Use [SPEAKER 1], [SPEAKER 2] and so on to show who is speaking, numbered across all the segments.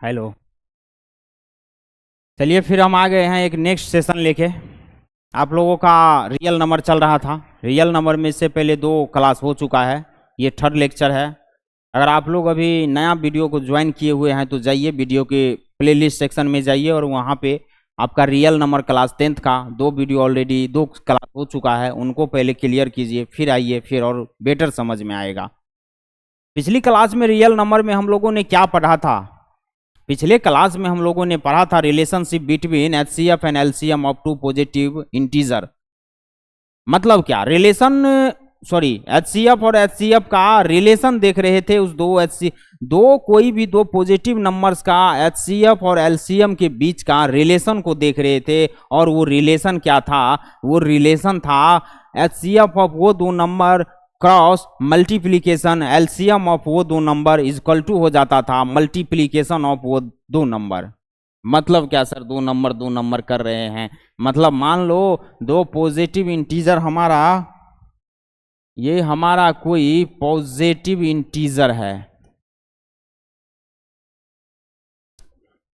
[SPEAKER 1] Hello. चलिए फिर हम आ गए हैं एक नेक्स्ट सेशन लेके। आप लोगों का रियल नंबर चल रहा था। रियल नंबर में इससे पहले 2 क्लास हो चुका है। ये थर्ड लेक्चर है। अगर आप लोग अभी नया वीडियो को ज्वाइन किए हुए हैं तो जाइए वीडियो के प्लेलिस्ट सेक्शन में जाइए और वहाँ पे आपका रियल नंबर क्लास 10th का 2 वीडियो ऑलरेडी 2 क्लास हो चुका है, उनको पहले क्लियर कीजिए, फिर आइए, फिर और बेटर समझ में आएगा। पिछली क्लास में रियल नंबर में हम लोगों ने क्या पढ़ा था? पिछले क्लास में हम लोगों ने पढ़ा था relationship between HCF and LCM of two positive integer. मतलब क्या रिलेशन, सॉरी, एचसीएफ और एचसीएफ का रिलेशन देख रहे थे। उस कोई भी 2 पॉजिटिव नंबर्स का एचसीएफ और एलसीएम के बीच का रिलेशन को देख रहे थे। और वो रिलेशन क्या था? वो रिलेशन था एचसीएफ ऑफ वो 2 number cross multiplication LCM of वो 2 नंबर इक्वल टू हो जाता था मल्टीप्लीकेशन ऑफ वो 2 नंबर। मतलब क्या सर, 2 नंबर कर रहे हैं? मतलब मान लो 2 पॉजिटिव इंटीजर हमारा, ये हमारा कोई पॉजिटिव इंटीजर है।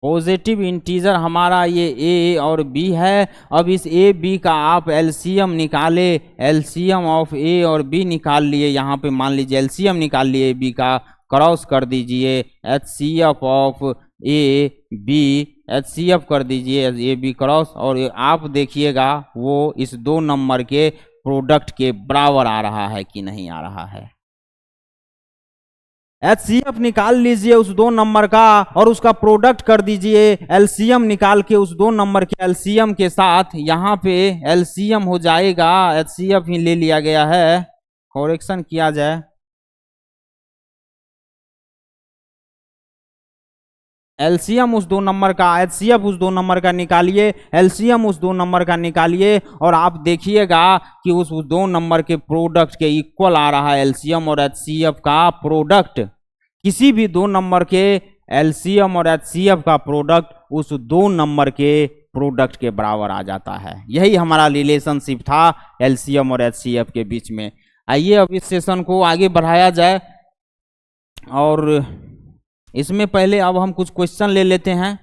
[SPEAKER 1] पॉजिटिव इंटीजर हमारा ये ए और बी है। अब इस ए बी का आप एलसीएम निकाले, एलसीएम ऑफ ए और बी निकाल लिए। यहाँ पे मान लीजिए एलसीएम निकाल लिए ए बी का, क्रॉस कर दीजिए HCF of A B, HCF कर दीजिए ए बी क्रॉस, और आप देखिएगा वो इस 2 नंबर के प्रोडक्ट के बराबर आ रहा है कि नहीं आ रहा है। एचसीएफ निकाल लीजिए उस 2 नंबर का और उसका प्रोडक्ट कर दीजिए एलसीएम निकाल के उस 2 नंबर के एलसीएम के साथ। यहाँ पे एलसीएम हो जाएगा, एचसीएफ ही ले लिया गया है, करेक्शन किया जाए, एलसीएम उस 2 नंबर का, एचसीएफ उस 2 नंबर का निकालिए, एलसीएम उस 2 नंबर का निकालिए, और आप देखिएगा कि उस 2 नंबर के प्रोडक्ट के इक्वल आ रहा है एलसीएम और एचसीएफ का प्रोडक्ट। किसी भी 2 नंबर के एलसीएम और एचसीएफ का प्रोडक्ट उस 2 नंबर के प्रोडक्ट के बराबर आ जाता है। यही हमारा रिलेशनशिप था एलसीएम और एचसीएफ के बीच में। आइए अब इस सेशन को आगे बढ़ाया जाए, और इसमें पहले अब हम कुछ क्वेश्चन ले लेते हैं।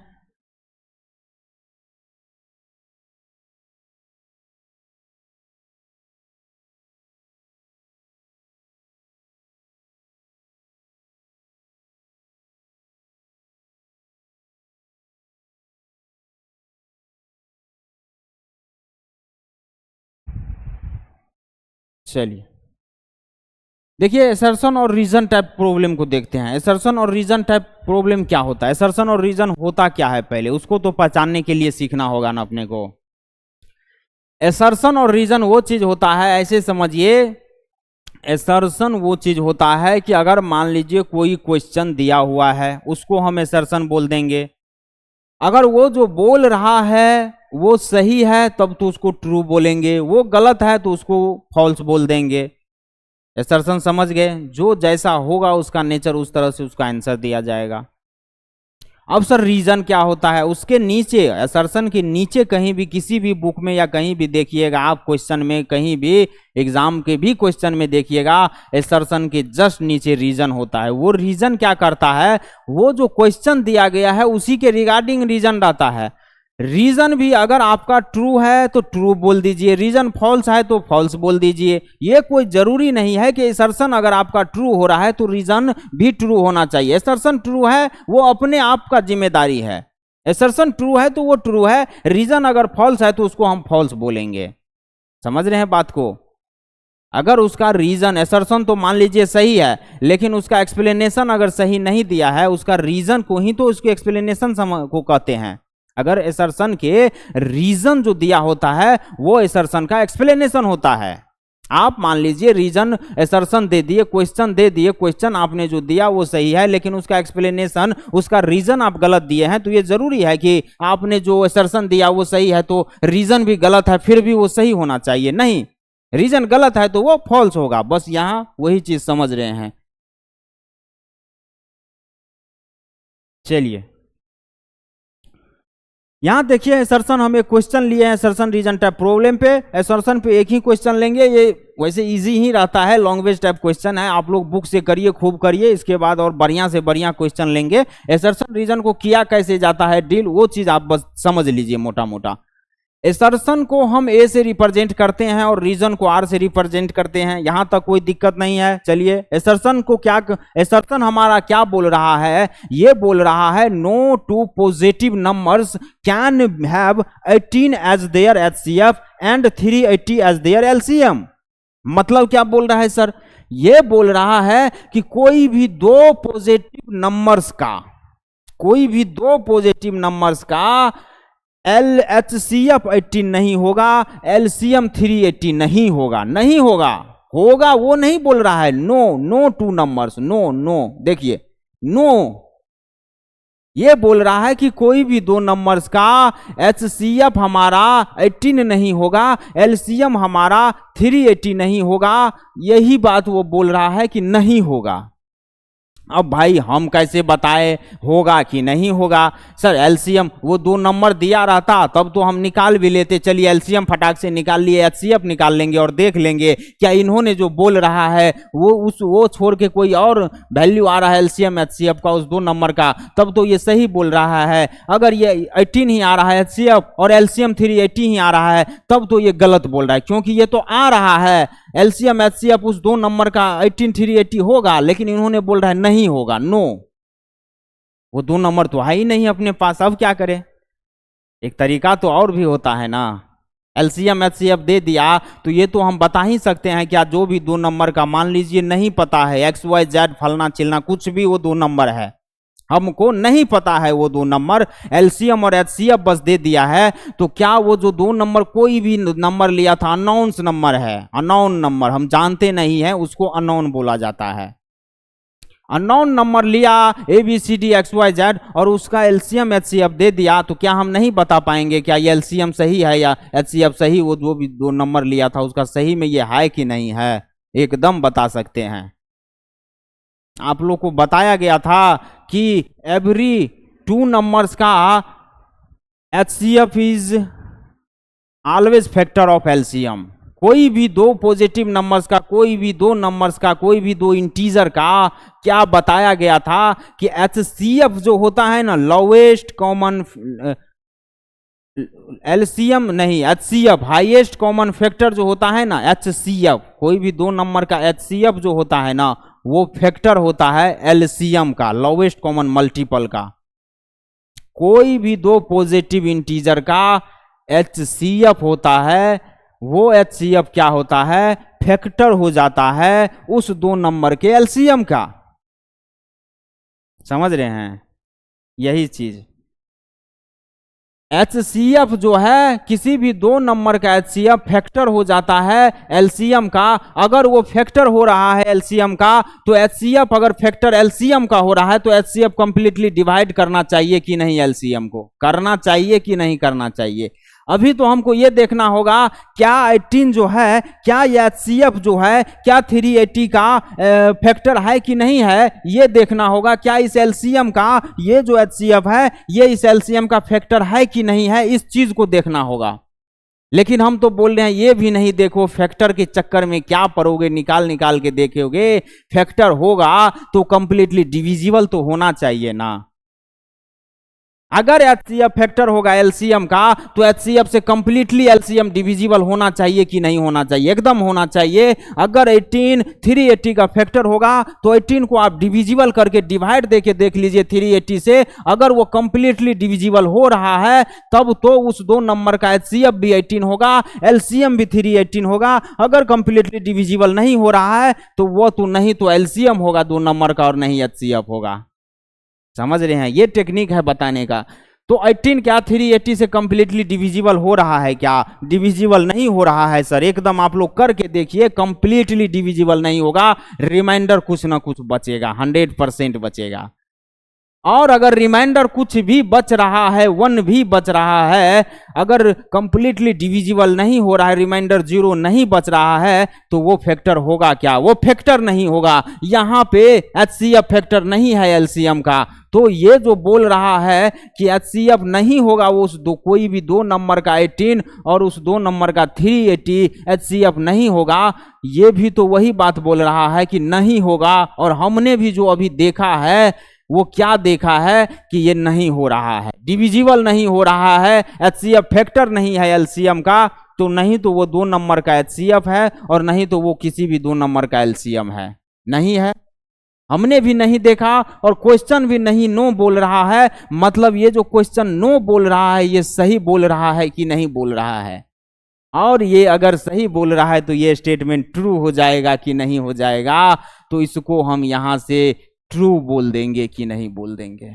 [SPEAKER 1] चलिए देखिए, एसर्शन और रीजन टाइप प्रॉब्लम को देखते हैं। एसर्शन और रीजन टाइप प्रॉब्लम क्या होता है? एसर्शन और रीजन होता क्या है, पहले उसको तो पहचानने के लिए सीखना होगा ना अपने को। एसर्शन और रीजन वो चीज होता है, ऐसे समझिए, एसर्शन वो चीज होता है कि अगर मान लीजिए कोई क्वेश्चन दिया हुआ है उसको हम एसर्शन बोल देंगे। अगर वो जो बोल रहा है वो सही है तब तो उसको ट्रू बोलेंगे, वो गलत है तो उसको फॉल्स बोल देंगे। एसर्शन समझ गए? जो जैसा होगा उसका नेचर उस तरह से उसका आंसर दिया जाएगा। अब सर रीजन क्या होता है? उसके नीचे, एसर्शन के नीचे कहीं भी किसी भी बुक में या कहीं भी देखिएगा आप, क्वेश्चन में कहीं भी, एग्जाम के भी क्वेश्चन में देखिएगा, एसर्शन के जस्ट नीचे रीजन होता है। वो रीजन क्या करता है? वो जो क्वेश्चन दिया गया है उसी के रिगार्डिंग रीजन रहता है। रीजन भी अगर आपका ट्रू है तो ट्रू बोल दीजिए, रीजन फॉल्स है तो फॉल्स बोल दीजिए। ये कोई जरूरी नहीं है कि असर्शन अगर आपका ट्रू हो रहा है तो रीजन भी ट्रू होना चाहिए। असर्शन ट्रू है वो अपने आप का जिम्मेदारी है। असर्शन ट्रू है तो वो ट्रू है, रीजन अगर फॉल्स है तो उसको हम फॉल्स बोलेंगे। समझ रहे हैं बात को? अगर उसका रीजन, असर्शन तो मान लीजिए सही है लेकिन उसका एक्सप्लेनेशन अगर सही नहीं दिया है, उसका रीजन को ही तो उसके एक्सप्लेनेशन को कहते हैं। अगर असर्शन के रीजन जो दिया होता है वो असर्शन का एक्सप्लेनेशन होता है। आप मान लीजिए रीजन असर्शन दे दिए, क्वेश्चन दे दिए, क्वेश्चन आपने जो दिया वो सही है लेकिन उसका एक्सप्लेनेशन, उसका रीजन आप गलत दिए हैं, तो ये जरूरी है कि आपने जो असर्शन दिया वो सही है तो रीजन भी गलत है फिर भी वो सही होना चाहिए? नहीं, रीजन गलत है तो वो फॉल्स होगा। बस यहां वही चीज समझ रहे हैं। चलिए यहाँ देखिए एसर्शन हम एक क्वेश्चन लिए हैं एसर्शन रीजन टाइप प्रॉब्लम पे। एसर्शन पे एक ही क्वेश्चन लेंगे, ये वैसे इजी ही रहता है, लैंग्वेज टाइप क्वेश्चन है, आप लोग बुक से करिए, खूब करिए, इसके बाद और बढ़िया से बढ़िया क्वेश्चन लेंगे। एसर्शन रीजन को किया कैसे जाता है डील, वो चीज आप बस समझ लीजिए मोटा मोटा। एसर्शन को हम ए से रिप्रेजेंट करते हैं और रीजन को आर से रिप्रेजेंट करते हैं, यहां तक कोई दिक्कत नहीं है। चलिए एसर्शन को क्या, एसर्शन हमारा क्या बोल रहा है, ये बोल रहा है no two positive numbers can have 18 as their HCF and 380 as their LCM. मतलब क्या बोल रहा है सर, ये बोल रहा है कि कोई भी दो पॉजिटिव नंबर्स का, कोई भी दो पॉजिटिव नंबर्स का LHCF 18 नहीं होगा, LCM 380 नहीं होगा, नहीं होगा, होगा वो नहीं बोल रहा है। नो टू नंबर्स, नो देखिए नो, ये बोल रहा है कि कोई भी दो नंबर्स का HCF हमारा 18 नहीं होगा, LCM हमारा 380 नहीं होगा, यही बात वो बोल रहा है कि नहीं होगा। अब भाई हम कैसे बताए होगा कि नहीं होगा, सर एलसीएम वो दो नंबर दिया रहता तब तो हम निकाल भी लेते, चलिए एलसीएम फटाक से निकाल लिए, एचसीएफ निकाल लेंगे और देख लेंगे क्या इन्होंने जो बोल रहा है वो छोड़ के कोई और वैल्यू आ रहा है एलसीएम एचसीएफ का उस दो नंबर का, तब तो ये सही बोल रहा है। अगर ये 18 ही आ रहा है एचसीएफ और एलसीएम 380 ही आ रहा है तब तो ये गलत बोल रहा है, क्योंकि ये तो आ रहा है एलसीएम एचसीएफ उस दो नंबर का 18 380 होगा, लेकिन इन्होंने बोल रहा है नहीं होगा। नो, वो दो नंबर तो है ही नहीं अपने पास, अब क्या करें। एक तरीका तो और भी होता है ना, एलसीएम एचसीएफ दे दिया तो ये तो हम बता ही सकते हैं क्या जो भी दो नंबर का, मान लीजिए नहीं पता है एक्स वाई जेड फलना चिलना कुछ भी, वो दो नंबर है, हमको नहीं पता है वो दो नंबर, एलसीएम और एचसीएफ बस दे दिया है, तो क्या वो जो दो नंबर कोई भी नंबर लिया था अननोन नंबर है, अननोन नंबर हम जानते नहीं है उसको अननोन बोला जाता है। अननोन नंबर लिया ABCD XYZ और उसका एलसीएम एचसीएफ दे दिया, तो क्या हम नहीं बता पाएंगे क्या ये एलसीएम सही है या एचसीएफ सही, वो जो भी दो नंबर लिया था उसका सही में ये है कि नहीं है, एकदम बता सकते हैं। आप लोग को बताया गया था कि एवरी टू नंबर्स का HCF is always factor of LCM. कोई भी दो पॉजिटिव नंबर्स का, कोई भी दो नंबर्स का, कोई भी दो इंटीजर का क्या बताया गया था कि HCF जो होता है ना, लोवेस्ट कॉमन, एलसीएम नहीं HCF हाईएस्ट कॉमन फैक्टर जो होता है ना HCF, कोई भी दो नंबर का HCF जो होता है ना वो फैक्टर होता है एलसीएम का, लोवेस्ट कॉमन मल्टीपल का। कोई भी दो पॉजिटिव इंटीजर का HCF होता है, वो HCF क्या होता है, फैक्टर हो जाता है उस दो नंबर के एलसीएम का। समझ रहे हैं यही चीज, HCF जो है किसी भी दो नंबर का HCF फैक्टर हो जाता है एलसीएम का। अगर वो फैक्टर हो रहा है एलसीएम का तो HCF अगर फैक्टर एलसीएम का हो रहा है तो HCF कंप्लीटली डिवाइड करना चाहिए कि नहीं, एलसीएम को करना चाहिए कि नहीं करना चाहिए। अभी तो हमको ये देखना होगा क्या 18 जो है, क्या ये HCF जो है क्या 380 का फैक्टर है कि नहीं है, ये देखना होगा। क्या इस एलसीएम का ये जो HCF है ये इस एलसीएम का फैक्टर है कि नहीं है, इस चीज को देखना होगा। लेकिन हम तो बोल रहे हैं ये भी नहीं देखो, फैक्टर के चक्कर में क्या पढ़ोगे, निकाल निकाल के देखोगे। फैक्टर होगा तो कंप्लीटली डिविजिबल तो होना चाहिए ना। अगर HCF फैक्टर होगा एलसीएम का तो HCF से कंप्लीटली एलसीएम डिविजिबल होना चाहिए कि नहीं होना चाहिए, एकदम होना चाहिए। अगर 18 380 का फैक्टर होगा तो 18 को आप डिविजिबल करके डिवाइड देके देख लीजिए 380 से, अगर वो कंप्लीटली डिविजिबल हो रहा है तब तो उस दो नंबर का HCF भी 18 होगा, एलसीएम भी 318 होगा। अगर कंप्लीटली डिविजिबल नहीं हो रहा है तो वो तो नहीं तो एलसीएम होगा दो नंबर का और नहीं HCF होगा। समझ रहे हैं, ये टेक्निक है बताने का। तो 18 क्या 380 से कंप्लीटली डिविजिबल हो रहा है क्या, डिविजिबल नहीं हो रहा है सर, एकदम आप लोग करके देखिए कंप्लीटली डिविजिबल नहीं होगा, रिमाइंडर कुछ ना कुछ बचेगा, 100% बचेगा। और अगर रिमाइंडर कुछ भी बच रहा है, 1 भी बच रहा है, अगर कंप्लीटली डिविजिबल नहीं हो रहा है, रिमाइंडर 0 नहीं बच रहा है, तो वो फैक्टर होगा क्या? वो फैक्टर नहीं होगा। यहां पे HCF फैक्टर नहीं है एलसीएम का। तो ये जो बोल रहा है कि HCF नहीं होगा, वो उस कोई भी 2 नंबर का 18 और उस 2 नंबर का 380 HCF नहीं होगा, ये भी तो वही बात बोल रहा है कि नहीं होगा। और हमने भी जो अभी देखा है वो क्या देखा है कि ये नहीं हो रहा है, डिविजिबल नहीं हो रहा है, HCF फैक्टर नहीं है एलसीएम का। तो नहीं तो वो 2 नंबर का HCF है और नहीं तो वो किसी भी 2 नंबर का एलसीएम है, नहीं है। हमने भी नहीं देखा और क्वेश्चन भी नहीं नो बोल रहा है। मतलब ये जो क्वेश्चन नो बोल रहा है ये सही बोल रहा है कि नहीं बोल रहा है? और ये अगर सही बोल रहा है तो ये स्टेटमेंट ट्रू हो जाएगा कि नहीं हो जाएगा? तो इसको हम यहां से ट्रू बोल देंगे कि नहीं बोल देंगे?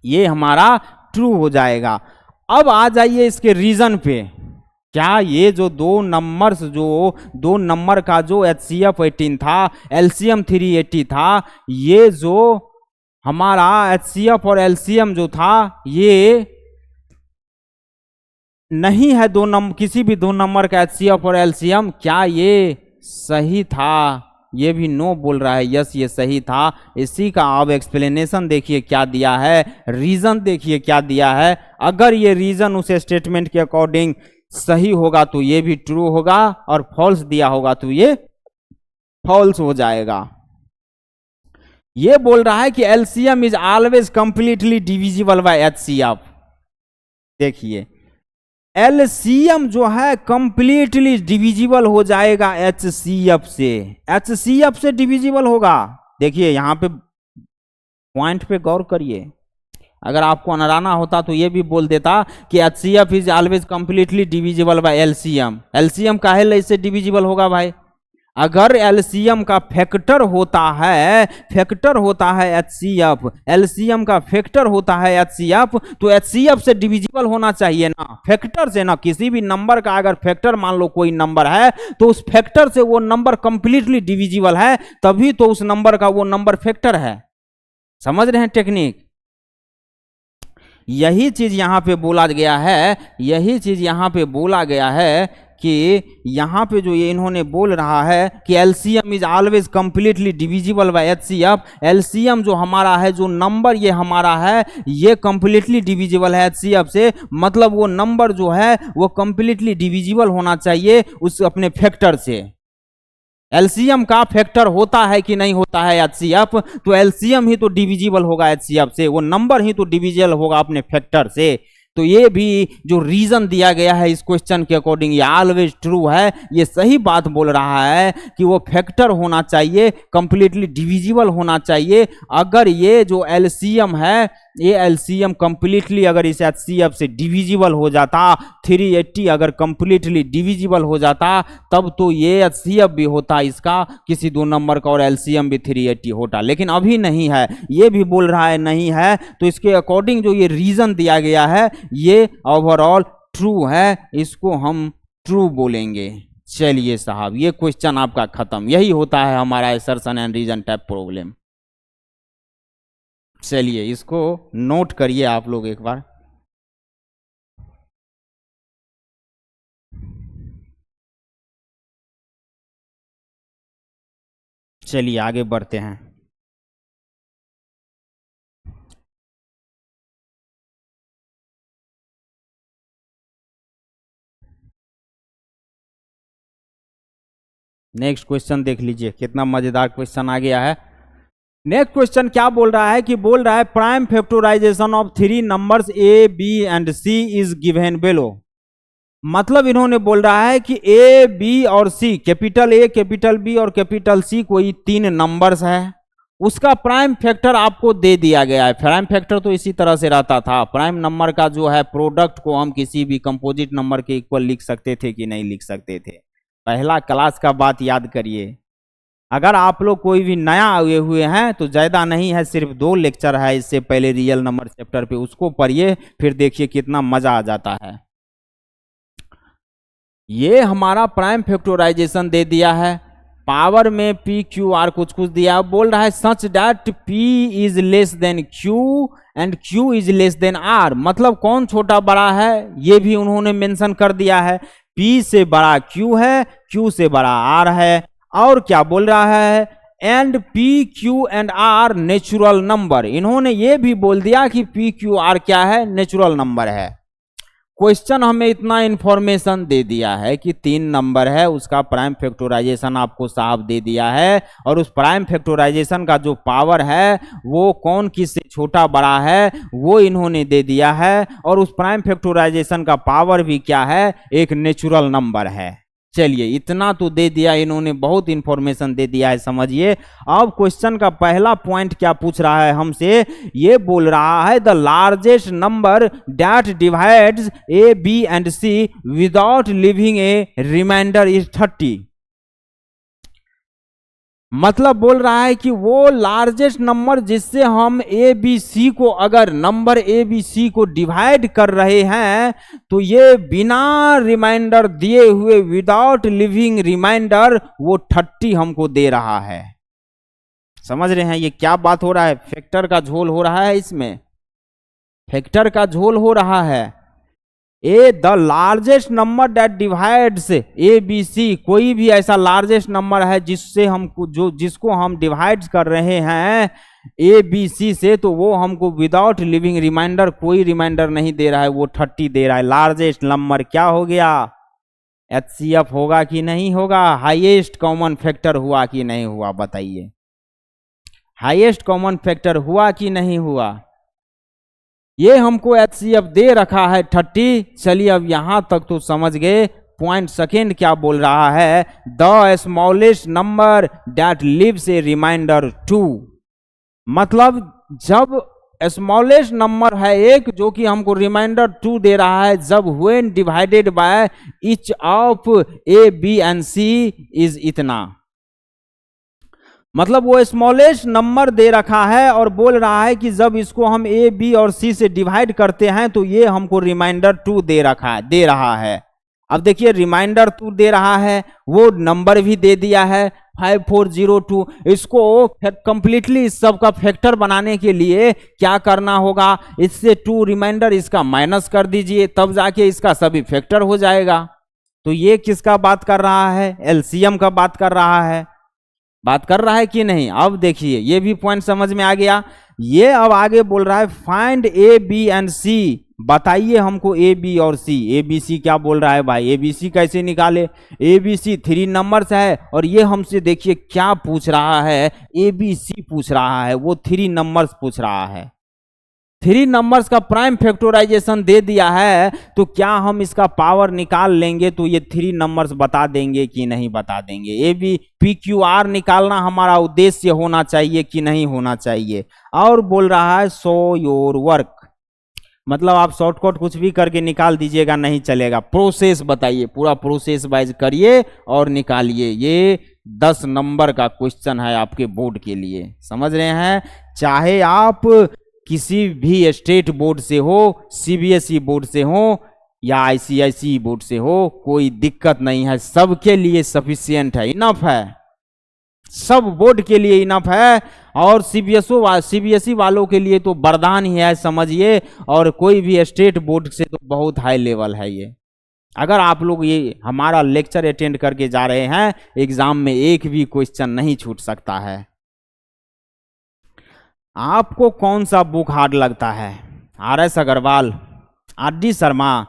[SPEAKER 1] ये हमारा ट्रू हो जाएगा। अब आ जाइए इसके रीजन पे। क्या ये जो 2 नंबर का जो HCF 18 था, LCM 380 था, ये जो हमारा HCF और LCM जो था ये नहीं है किसी भी 2 नंबर का HCF और LCM, क्या ये सही था? ये भी नो बोल रहा है, यस ये सही था। इसी का अब एक्सप्लेनेशन देखिए क्या दिया है, रीजन देखिए क्या दिया है। अगर ये रीजन उस स्टेटमेंट के अकॉर्डिंग सही होगा तो ये भी ट्रू होगा, और फॉल्स दिया होगा तो ये फॉल्स हो जाएगा। ये बोल रहा है कि LCM is always completely divisible by HCF। देखिए एलसीएम जो है कंप्लीटली डिविजिबल हो जाएगा HCF से। HCF से डिविजिबल होगा। देखिए यहां पे पॉइंट पे गौर करिए। अगर आपको अनराना होता तो ये भी बोल देता कि HCF is always completely divisible by LCM। LCM काहे इससे डिविजिबल होगा भाई? अगर LCM का फैक्टर होता है HCF, LCM का फैक्टर होता है HCF, तो HCF से डिविजिबल होना चाहिए ना, फैक्टर से ना। किसी भी नंबर का अगर फैक्टर मान लो कोई नंबर है तो उस फैक्टर से वो नंबर कंप्लीटली डिविजिबल है, तभी तो उस नंबर का वो नंबर फैक्टर है। समझ रहे हैं टेक्निक? यही चीज यहां पे बोला गया है, यही चीज यहां पे बोला गया है कि यहां पे जो ये इन्होंने बोल रहा है कि LCM is always completely divisible by HCF। LCM जो हमारा है, जो नंबर ये हमारा है, ये कंप्लीटली डिविजिबल है HCF से। मतलब वो नंबर जो है वो कंप्लीटली डिविजिबल होना चाहिए उस अपने फैक्टर से। LCM का फैक्टर होता है कि नहीं होता है HCF, तो LCM ही तो डिविजिबल होगा HCF से, वो नंबर ही तो डिविजिबल होगा अपने फैक्टर से। तो ये भी जो रीजन दिया गया है इस क्वेश्चन के अकॉर्डिंग ये ऑलवेज ट्रू है। ये सही बात बोल रहा है कि वो फैक्टर होना चाहिए, कंप्लीटली डिविजिबल होना चाहिए। अगर ये जो LCM है, ये LCM कंप्लीटली अगर इस HCF से डिविजिबल हो जाता, 380 अगर कंप्लीटली डिविजिबल हो जाता, तब तो ये HCF भी होता इसका किसी 2 नंबर का, और LCM भी 380 होता। लेकिन अभी नहीं है, ये भी बोल रहा है नहीं है। तो इसके अकॉर्डिंग जो ये रीजन दिया गया है ये ओवरऑल ट्रू है, इसको हम ट्रू बोलेंगे। चलिए साहब, ये क्वेश्चन आपका खत्म। यही होता है हमारा assertion and reason type problem. चलिए इसको नोट करिए आप लोग एक बार। चलिए आगे बढ़ते हैं। नेक्स्ट क्वेश्चन देख लीजिए, कितना मजेदार क्वेश्चन आ गया है। नेक्स्ट क्वेश्चन क्या बोल रहा है कि बोल रहा है prime factorization of 3 numbers A, B and C is given below. मतलब इन्होंने बोल रहा है कि A, B और C, capital A, capital B और कैपिटल C कोई 3 नंबर्स है, उसका प्राइम फैक्टर आपको दे दिया गया है। प्राइम फैक्टर तो इसी तरह से रहता था, प्राइम नंबर का जो है प्रोडक्ट को हम किसी भी कंपोजिट नंबर के इक्वल लिख सकते थे कि नहीं लिख सकते थे। पहला क्लास का बात याद करिए। अगर आप लोग कोई भी नया आए हुए हैं तो ज़्यादा नहीं है, सिर्फ 2 लेक्चर है इससे पहले रियल नंबर चैप्टर पे, उसको पढ़िए, फिर देखिए कितना मजा आ जाता है। ये हमारा प्राइम फैक्टराइजेशन दे दिया है। पावर में पी क्यू आर कुछ कुछ दिया, बोल रहा है such that p is less than q and q is less than r. मतलब कौन छोटा बड़ा है ये भी उन्होंने मेंशन कर दिया है। पी से बड़ा क्यू है, क्यू से बड़ा आर है। और क्या बोल रहा है, and p q and r natural number. इन्होंने ये भी बोल दिया कि पी क्यू आर क्या है, नेचुरल नंबर है। क्वेश्चन हमें इतना इंफॉर्मेशन दे दिया है कि 3 नंबर है, उसका प्राइम फैक्टराइजेशन आपको साफ दे दिया है, और उस प्राइम फैक्टराइजेशन का जो पावर है वो कौन किससे छोटा बड़ा है वो इन्होंने दे दिया है, और उस प्राइम फैक्टराइजेशन का पावर भी क्या है, एक नेचुरल नंबर है। चलिए इतना तो दे दिया इन्होंने, बहुत इंफॉर्मेशन दे दिया है, समझिए। अब क्वेश्चन का पहला पॉइंट क्या पूछ रहा है हमसे, ये बोल रहा है the largest number that divides A B and C without leaving a remainder is 30। मतलब बोल रहा है कि वो लार्जेस्ट नंबर जिससे हम ए बी सी को, अगर नंबर ए बी सी को डिवाइड कर रहे हैं तो ये बिना रिमाइंडर दिए हुए, विदाउट लिविंग रिमाइंडर, वो 30 हमको दे रहा है। समझ रहे हैं ये क्या बात हो रहा है, फैक्टर का झोल हो रहा है, इसमें फैक्टर का झोल हो रहा है। A the largest number that divides A b c, कोई भी ऐसा लार्जेस्ट नंबर है जिससे हमको, जो जिसको हम डिवाइड कर रहे हैं ए बी सी से, तो वो हमको विदाउट लिविंग रिमाइंडर, कोई रिमाइंडर नहीं दे रहा है, वो 30 दे रहा है। लार्जेस्ट नंबर क्या हो गया, HCF होगा कि नहीं होगा, हाईएस्ट कॉमन फैक्टर हुआ कि नहीं हुआ, बताइए। हाईएस्ट कॉमन फैक्टर हुआ कि नहीं हुआ, ये हमको HCF दे रखा है 30। चलिए अब यहां तक तो समझ गए। पॉइंट सेकेंड क्या बोल रहा है, the smallest number that leaves a remainder 2। मतलब जब स्मॉलेस्ट नंबर है एक जो कि हमको रिमाइंडर 2 दे रहा है, जब when divided by each of A B and C is इतना। मतलब वो स्मॉलेस्ट नंबर दे रखा है और बोल रहा है कि जब इसको हम ए बी और सी से डिवाइड करते हैं तो ये हमको रिमाइंडर 2 दे रहा है। अब देखिए रिमाइंडर 2 दे रहा है, वो नंबर भी दे दिया है 5402। इसको कंप्लीटली इस सब का फैक्टर बनाने के लिए क्या करना होगा, इससे 2 रिमाइंडर इसका माइनस कर दीजिए, तब जाके इसका सभी फैक्टर हो जाएगा। तो ये किसका बात कर रहा है, एलसीएम का बात कर रहा है, बात कर रहा है कि नहीं। अब देखिए ये भी पॉइंट समझ में आ गया। ये अब आगे बोल रहा है फाइंड ए बी एंड सी, बताइए हमको ए बी और सी। ए बी सी क्या बोल रहा है भाई, ए बी सी कैसे निकाले, ए बी सी 3 नंबर्स है, और ये हमसे देखिए क्या पूछ रहा है, ए बी सी पूछ रहा है, वो 3 नंबर्स पूछ रहा है। 3 नंबर्स का प्राइम फैक्टराइजेशन दे दिया है, तो क्या हम इसका पावर निकाल लेंगे तो ये 3 नंबर्स बता देंगे कि नहीं बता देंगे। A B P Q R निकालना हमारा उद्देश्य होना चाहिए कि नहीं होना चाहिए। और बोल रहा है शो योर वर्क, मतलब आप शॉर्टकट कुछ भी करके निकाल दीजिएगा नहीं चलेगा, प्रोसेस बताइए, पूरा प्रोसेस वाइज करिए और निकालिए। ये 10 नंबर का क्वेश्चन है आपके बोर्ड के लिए, समझ रहे हैं। चाहे आप किसी भी स्टेट बोर्ड से हो, सीबीएसई बोर्ड से हो या आईसीआईसी बोर्ड से हो, कोई दिक्कत नहीं है, सबके लिए सफिशिएंट है, इनफ है, सब बोर्ड के लिए इनफ है। और सीबीएसई वालों के लिए तो वरदान ही है समझिए, और कोई भी स्टेट बोर्ड से तो बहुत हाई लेवल है ये। अगर आप लोग ये हमारा लेक्चर अटेंड करके जा रहे हैं, एग्जाम में एक भी क्वेश्चन नहीं छूट सकता है। आपको कौन सा बुक हार्ड लगता है, RS अग्रवाल, RD शर्मा?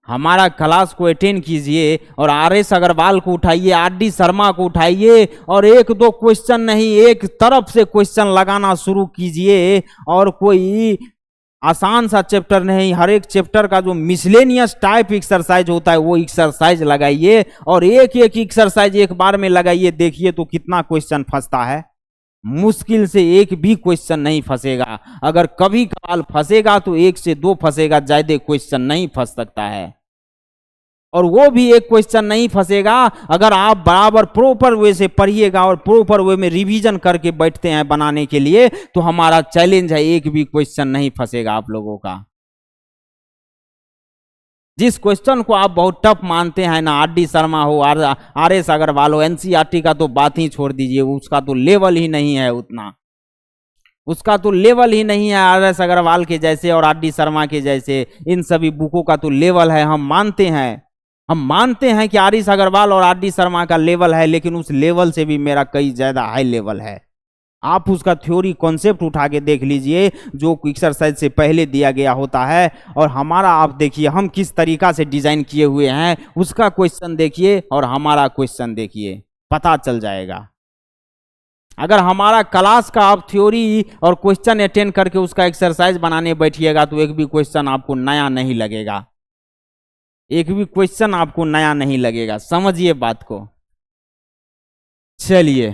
[SPEAKER 1] हमारा क्लास को अटेंड कीजिए और RS अग्रवाल को उठाइए, RD शर्मा को उठाइए, और 1-2 क्वेश्चन नहीं, एक तरफ से क्वेश्चन लगाना शुरू कीजिए। और कोई आसान सा चैप्टर नहीं, हर एक चैप्टर का जो मिसलेनियस टाइप एक्सरसाइज होता है वो एक्सरसाइज लगाइए, और एक एक एक्सरसाइज एक बार में लगाइए, देखिए तो कितना क्वेश्चन फंसता है। मुश्किल से एक भी क्वेश्चन नहीं फंसेगा, अगर कभी कभार फंसेगा तो 1 से 2 फंसेगा, ज्यादा क्वेश्चन नहीं फंस सकता है। और वो भी एक क्वेश्चन नहीं फंसेगा अगर आप बराबर प्रॉपर वे से पढ़िएगा और प्रॉपर वे में रिवीजन करके बैठते हैं बनाने के लिए, तो हमारा चैलेंज है एक भी क्वेश्चन नहीं फंसेगा आप लोगों का। जिस क्वेश्चन को आप बहुत टफ मानते हैं ना, आर डी शर्मा हो, आर एस अग्रवाल हो, एनसीईआरटी का तो बात ही छोड़ दीजिए, उसका तो लेवल ही नहीं है उतना, उसका तो लेवल ही नहीं है आर एस अग्रवाल के जैसे और आर डी शर्मा के जैसे। इन सभी बुकों का तो लेवल है, हम मानते हैं कि आर एस अग्रवाल और आर डी शर्मा का लेवल है, लेकिन उस लेवल से भी मेरा कई ज्यादा हाई लेवल है। आप उसका थ्योरी कॉन्सेप्ट उठा के देख लीजिए जो एक्सरसाइज से पहले दिया गया होता है, और हमारा आप देखिए हम किस तरीका से डिजाइन किए हुए हैं, उसका क्वेश्चन देखिए और हमारा क्वेश्चन देखिए, पता चल जाएगा। अगर हमारा क्लास का आप थ्योरी और क्वेश्चन अटेंड करके उसका एक्सरसाइज बनाने बैठिएगा तो एक भी क्वेश्चन आपको नया नहीं लगेगा, एक भी क्वेश्चन आपको नया नहीं लगेगा, समझिए बात को। चलिए,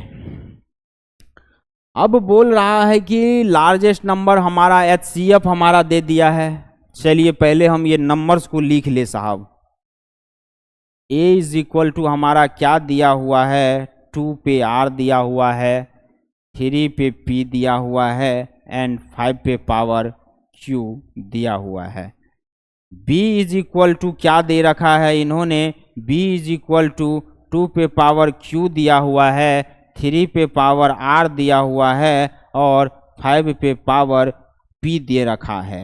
[SPEAKER 1] अब बोल रहा है कि लार्जेस्ट नंबर हमारा HCF हमारा दे दिया है। चलिए पहले हम ये नंबर्स को लिख ले साहब। A इज इक्वल टू हमारा क्या दिया हुआ है, 2 पे R दिया हुआ है, 3 पे P दिया हुआ है एंड 5 पे पावर Q दिया हुआ है। B इज इक्वल टू क्या दे रखा है इन्होंने, B इज इक्वल टू 2 पे पावर Q दिया हुआ है, 3 पे पावर R दिया हुआ है और 5 पे पावर P दे रखा है।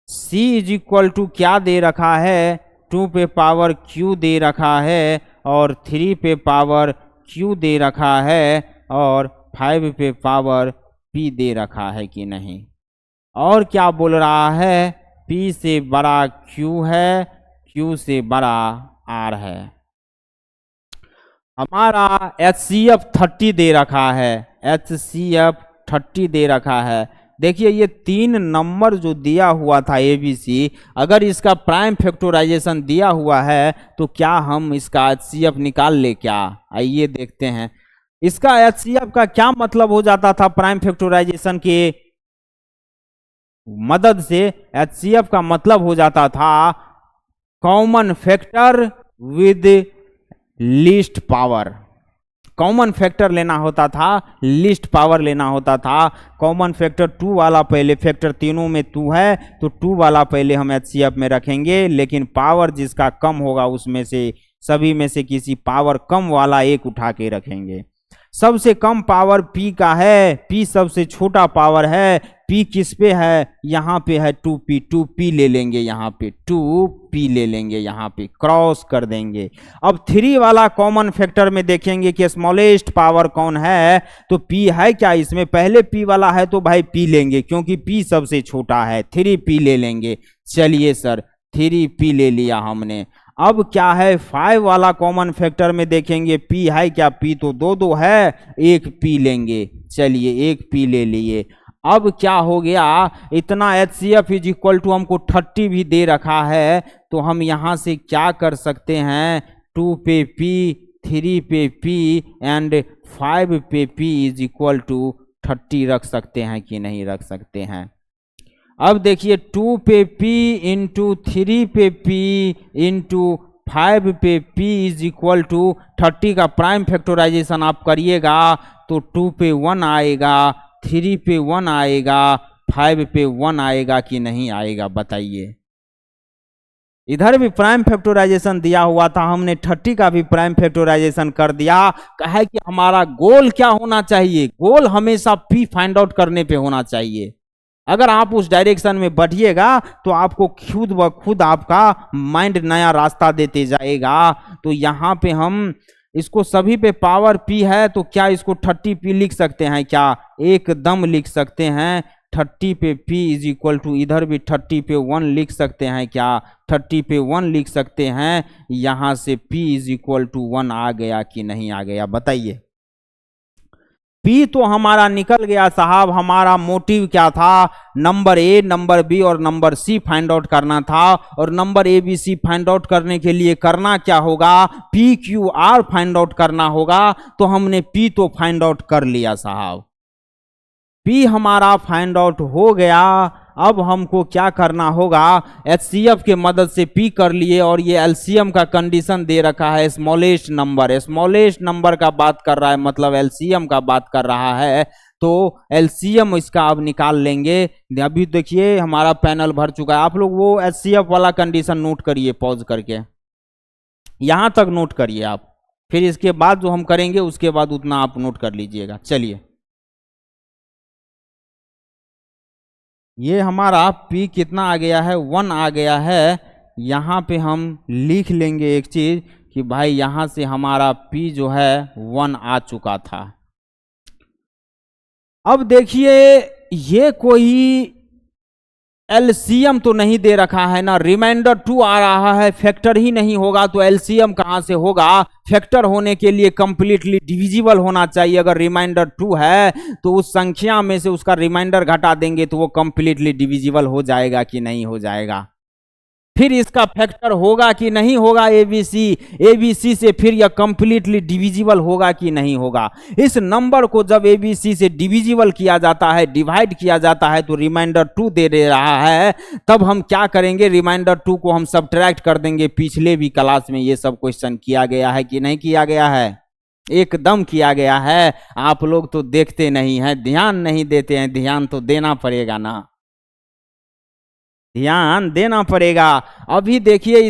[SPEAKER 1] C इज इक्वल टू क्या दे रखा है, 2 पे पावर Q दे रखा है और 3 पे पावर Q दे रखा है और 5 पे पावर P दे रखा है कि नहीं। और क्या बोल रहा है, P से बड़ा Q है, Q से बड़ा R है। हमारा HCF 30 दे रखा है, HCF 30 दे रखा है। देखिए ये 3 नंबर जो दिया हुआ था ABC, अगर इसका प्राइम फैक्टराइजेशन दिया हुआ है तो क्या हम इसका HCF निकाल ले क्या, आइए देखते हैं। इसका HCF का क्या मतलब हो जाता था प्राइम फैक्टराइजेशन के मदद से, HCF का मतलब हो जाता था common factor with least power. Common factor लेना होता था, लीस्ट पावर लेना होता था। कॉमन फैक्टर 2 वाला पहले, फैक्टर तीनों में 2 है तो 2 वाला पहले हम HCF में रखेंगे, लेकिन पावर जिसका कम होगा उसमें से सभी में से किसी पावर कम वाला एक उठा के रखेंगे। सबसे कम पावर P का है, P सबसे छोटा पावर है, P किस पे है, यहाँ पे है 2P, 2P ले लेंगे, यहाँ पे 2P ले लेंगे, यहाँ पे क्रॉस कर देंगे। अब 3 वाला कॉमन फैक्टर में देखेंगे कि स्मॉलेस्ट पावर कौन है, तो P है क्या इसमें, पहले P वाला है तो भाई P लेंगे क्योंकि P सबसे छोटा है, 3P ले लेंगे। चलिए सर 3P ले लिया हमने। अब क्या है 5 वाला कॉमन फैक्टर में देखेंगे P है क्या, P तो 2 है, 1 P लेंगे। चलिए 1 P ले लिए। अब क्या हो गया, इतना HCF इज इक्वल टू हमको 30 भी दे रखा है, तो हम यहाँ से क्या कर सकते हैं, 2 पे P, 3 पे P एंड 5 पे P इज इक्वल टू 30 रख सकते हैं कि नहीं रख सकते हैं। अब देखिए 2 पे P इंटू 3 पे P इंटू 5 पे P इज इक्वल टू 30 का प्राइम फैक्टराइजेशन आप करिएगा तो 2 पे 1 आएगा, 3 पे 1 आएगा, 5 पे 1 आएगा कि नहीं आएगा बताइए। इधर भी प्राइम फैक्टराइजेशन दिया हुआ था, हमने 30 का भी प्राइम फैक्टराइजेशन कर दिया। कहे कि हमारा गोल क्या होना चाहिए, गोल हमेशा P फाइंड आउट करने पे होना चाहिए। अगर आप उस डायरेक्शन में बढ़िएगा तो आपको खुद ब खुद आपका माइंड नया रास्ता देते जाएगा। तो यहाँ पे हम इसको सभी पे पावर P है तो क्या इसको 30P लिख सकते हैं क्या, एकदम लिख सकते हैं। 30 पे P इज इक्वल टू, इधर भी 30 पे 1 लिख सकते हैं क्या, 30 पे 1 लिख सकते हैं। यहाँ से P इज इक्वल टू 1 आ गया कि नहीं आ गया बताइए। P तो हमारा निकल गया साहब। हमारा मोटिव क्या था, नंबर A, नंबर B और नंबर C फाइंड आउट करना था। और नंबर ABC फाइंड आउट करने के लिए करना क्या होगा, PQR फाइंड आउट करना होगा। तो हमने P तो फाइंड आउट कर लिया साहब, P हमारा फाइंड आउट हो गया। अब हमको क्या करना होगा, HCF के मदद से P कर लिए और ये LCM का कंडीशन दे रखा है स्मॉलेस्ट नंबर। स्मॉलेस्ट नंबर का बात कर रहा है मतलब LCM का बात कर रहा है। तो एलसीएम इसका अब निकाल लेंगे। अभी देखिए हमारा पैनल भर चुका है। आप लोग वो एचसीएफ वाला कंडीशन नोट करिए, पॉज करके यहां तक नोट करिए आप, फिर इसके बाद जो हम करेंगे उसके बाद उतना आप नोट कर लीजिएगा। चलिए, ये हमारा P कितना आ गया है, 1 आ गया है। यहाँ पे हम लिख लेंगे एक चीज कि भाई यहाँ से हमारा P जो है 1 आ चुका था। अब देखिए ये कोई एलसीएम तो नहीं दे रखा है ना, रिमाइंडर 2 आ रहा है, फैक्टर ही नहीं होगा तो एलसीएम कहां से होगा। फैक्टर होने के लिए कंप्लीटली डिविजिबल होना चाहिए। अगर रिमाइंडर 2 है तो उस संख्या में से उसका रिमाइंडर घटा देंगे तो वो कंप्लीटली डिविजिबल हो जाएगा कि नहीं हो जाएगा। फिर इसका फैक्टर होगा कि नहीं होगा एबीसी, एबीसी से फिर यह कंप्लीटली डिविजिबल होगा कि नहीं होगा। इस नंबर को जब एबीसी से डिविजिबल किया जाता है, डिवाइड किया जाता है, तो रिमाइंडर 2 दे रहा है। तब हम क्या करेंगे, रिमाइंडर 2 को हम सब्ट्रैक्ट कर देंगे। पिछले भी क्लास में ये सब क्वेश्चन किया गया है कि नहीं किया गया है, एकदम किया गया है। आप लोग तो देखते नहीं हैं, ध्यान नहीं देते हैं। ध्यान तो देना पड़ेगा ना, ध्यान देना पड़ेगा। अभी देखिए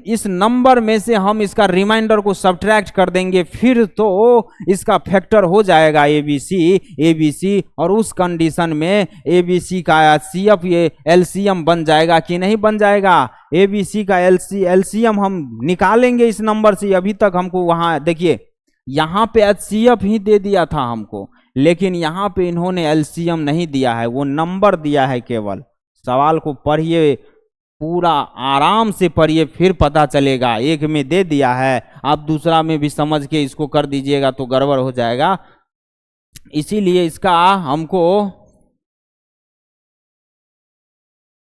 [SPEAKER 1] इस नंबर में से हम इसका रिमाइंडर को सब्ट्रैक्ट कर देंगे, फिर तो इसका फैक्टर हो जाएगा एबीसी, और उस कंडीशन में एबीसी का सीएफ ये एलसीएम बन जाएगा कि नहीं बन जाएगा। एबीसी का एलसीएम हम निकालेंगे इस नंबर से। अभी तक हमको वहां देखिए यहाँ पे एचसीएफ ही दे दिया था हमको, लेकिन यहाँ पे इन्होंने एलसीएम नहीं दिया है, वो नंबर दिया है केवल। सवाल को पढ़िए, पूरा आराम से पढ़िए, फिर पता चलेगा। एक में दे दिया है, आप दूसरा में भी समझ के इसको कर दीजिएगा तो गड़बड़ हो जाएगा। इसीलिए इसका हमको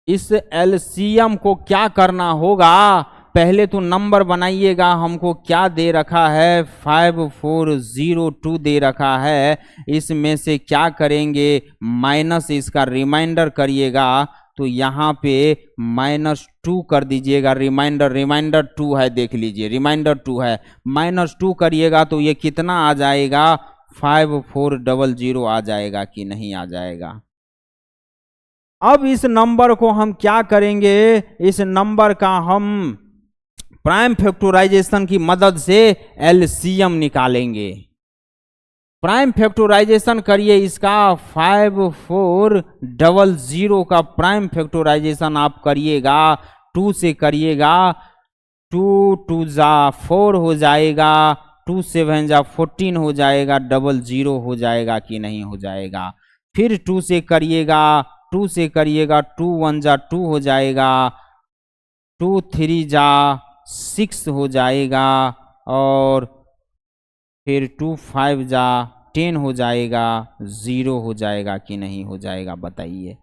[SPEAKER 1] इस एलसीएम को क्या करना होगा, पहले तो नंबर बनाइएगा। हमको क्या दे रखा है, 5402 दे रखा है। इसमें से क्या करेंगे, माइनस इसका रिमाइंडर करिएगा, तो यहाँ पे -2 कर दीजिएगा। रिमाइंडर 2 है, देख लीजिए रिमाइंडर 2 है। -2 करिएगा तो ये कितना आ जाएगा, 5400 आ जाएगा कि नहीं आ जाएगा। अब इस नंबर को हम क्या करेंगे, इस नंबर का हम प्राइम फैक्टराइजेशन की मदद से एलसीएम निकालेंगे। प्राइम फैक्टराइजेशन करिए इसका, 5400 का प्राइम फैक्टराइजेशन आप करिएगा, 2 से करिएगा। 2 2 जा 4 हो जाएगा, 2 7 जा 14 हो जाएगा, 00 हो जाएगा कि नहीं हो जाएगा। फिर 2 से करिएगा, 2 से करिएगा, 2 1 जा 2 हो जाएगा, 2 3 जा 6 हो जाएगा, और फिर 2 5 जा 10 हो जाएगा, 0 हो जाएगा कि नहीं हो जाएगा, बताइए।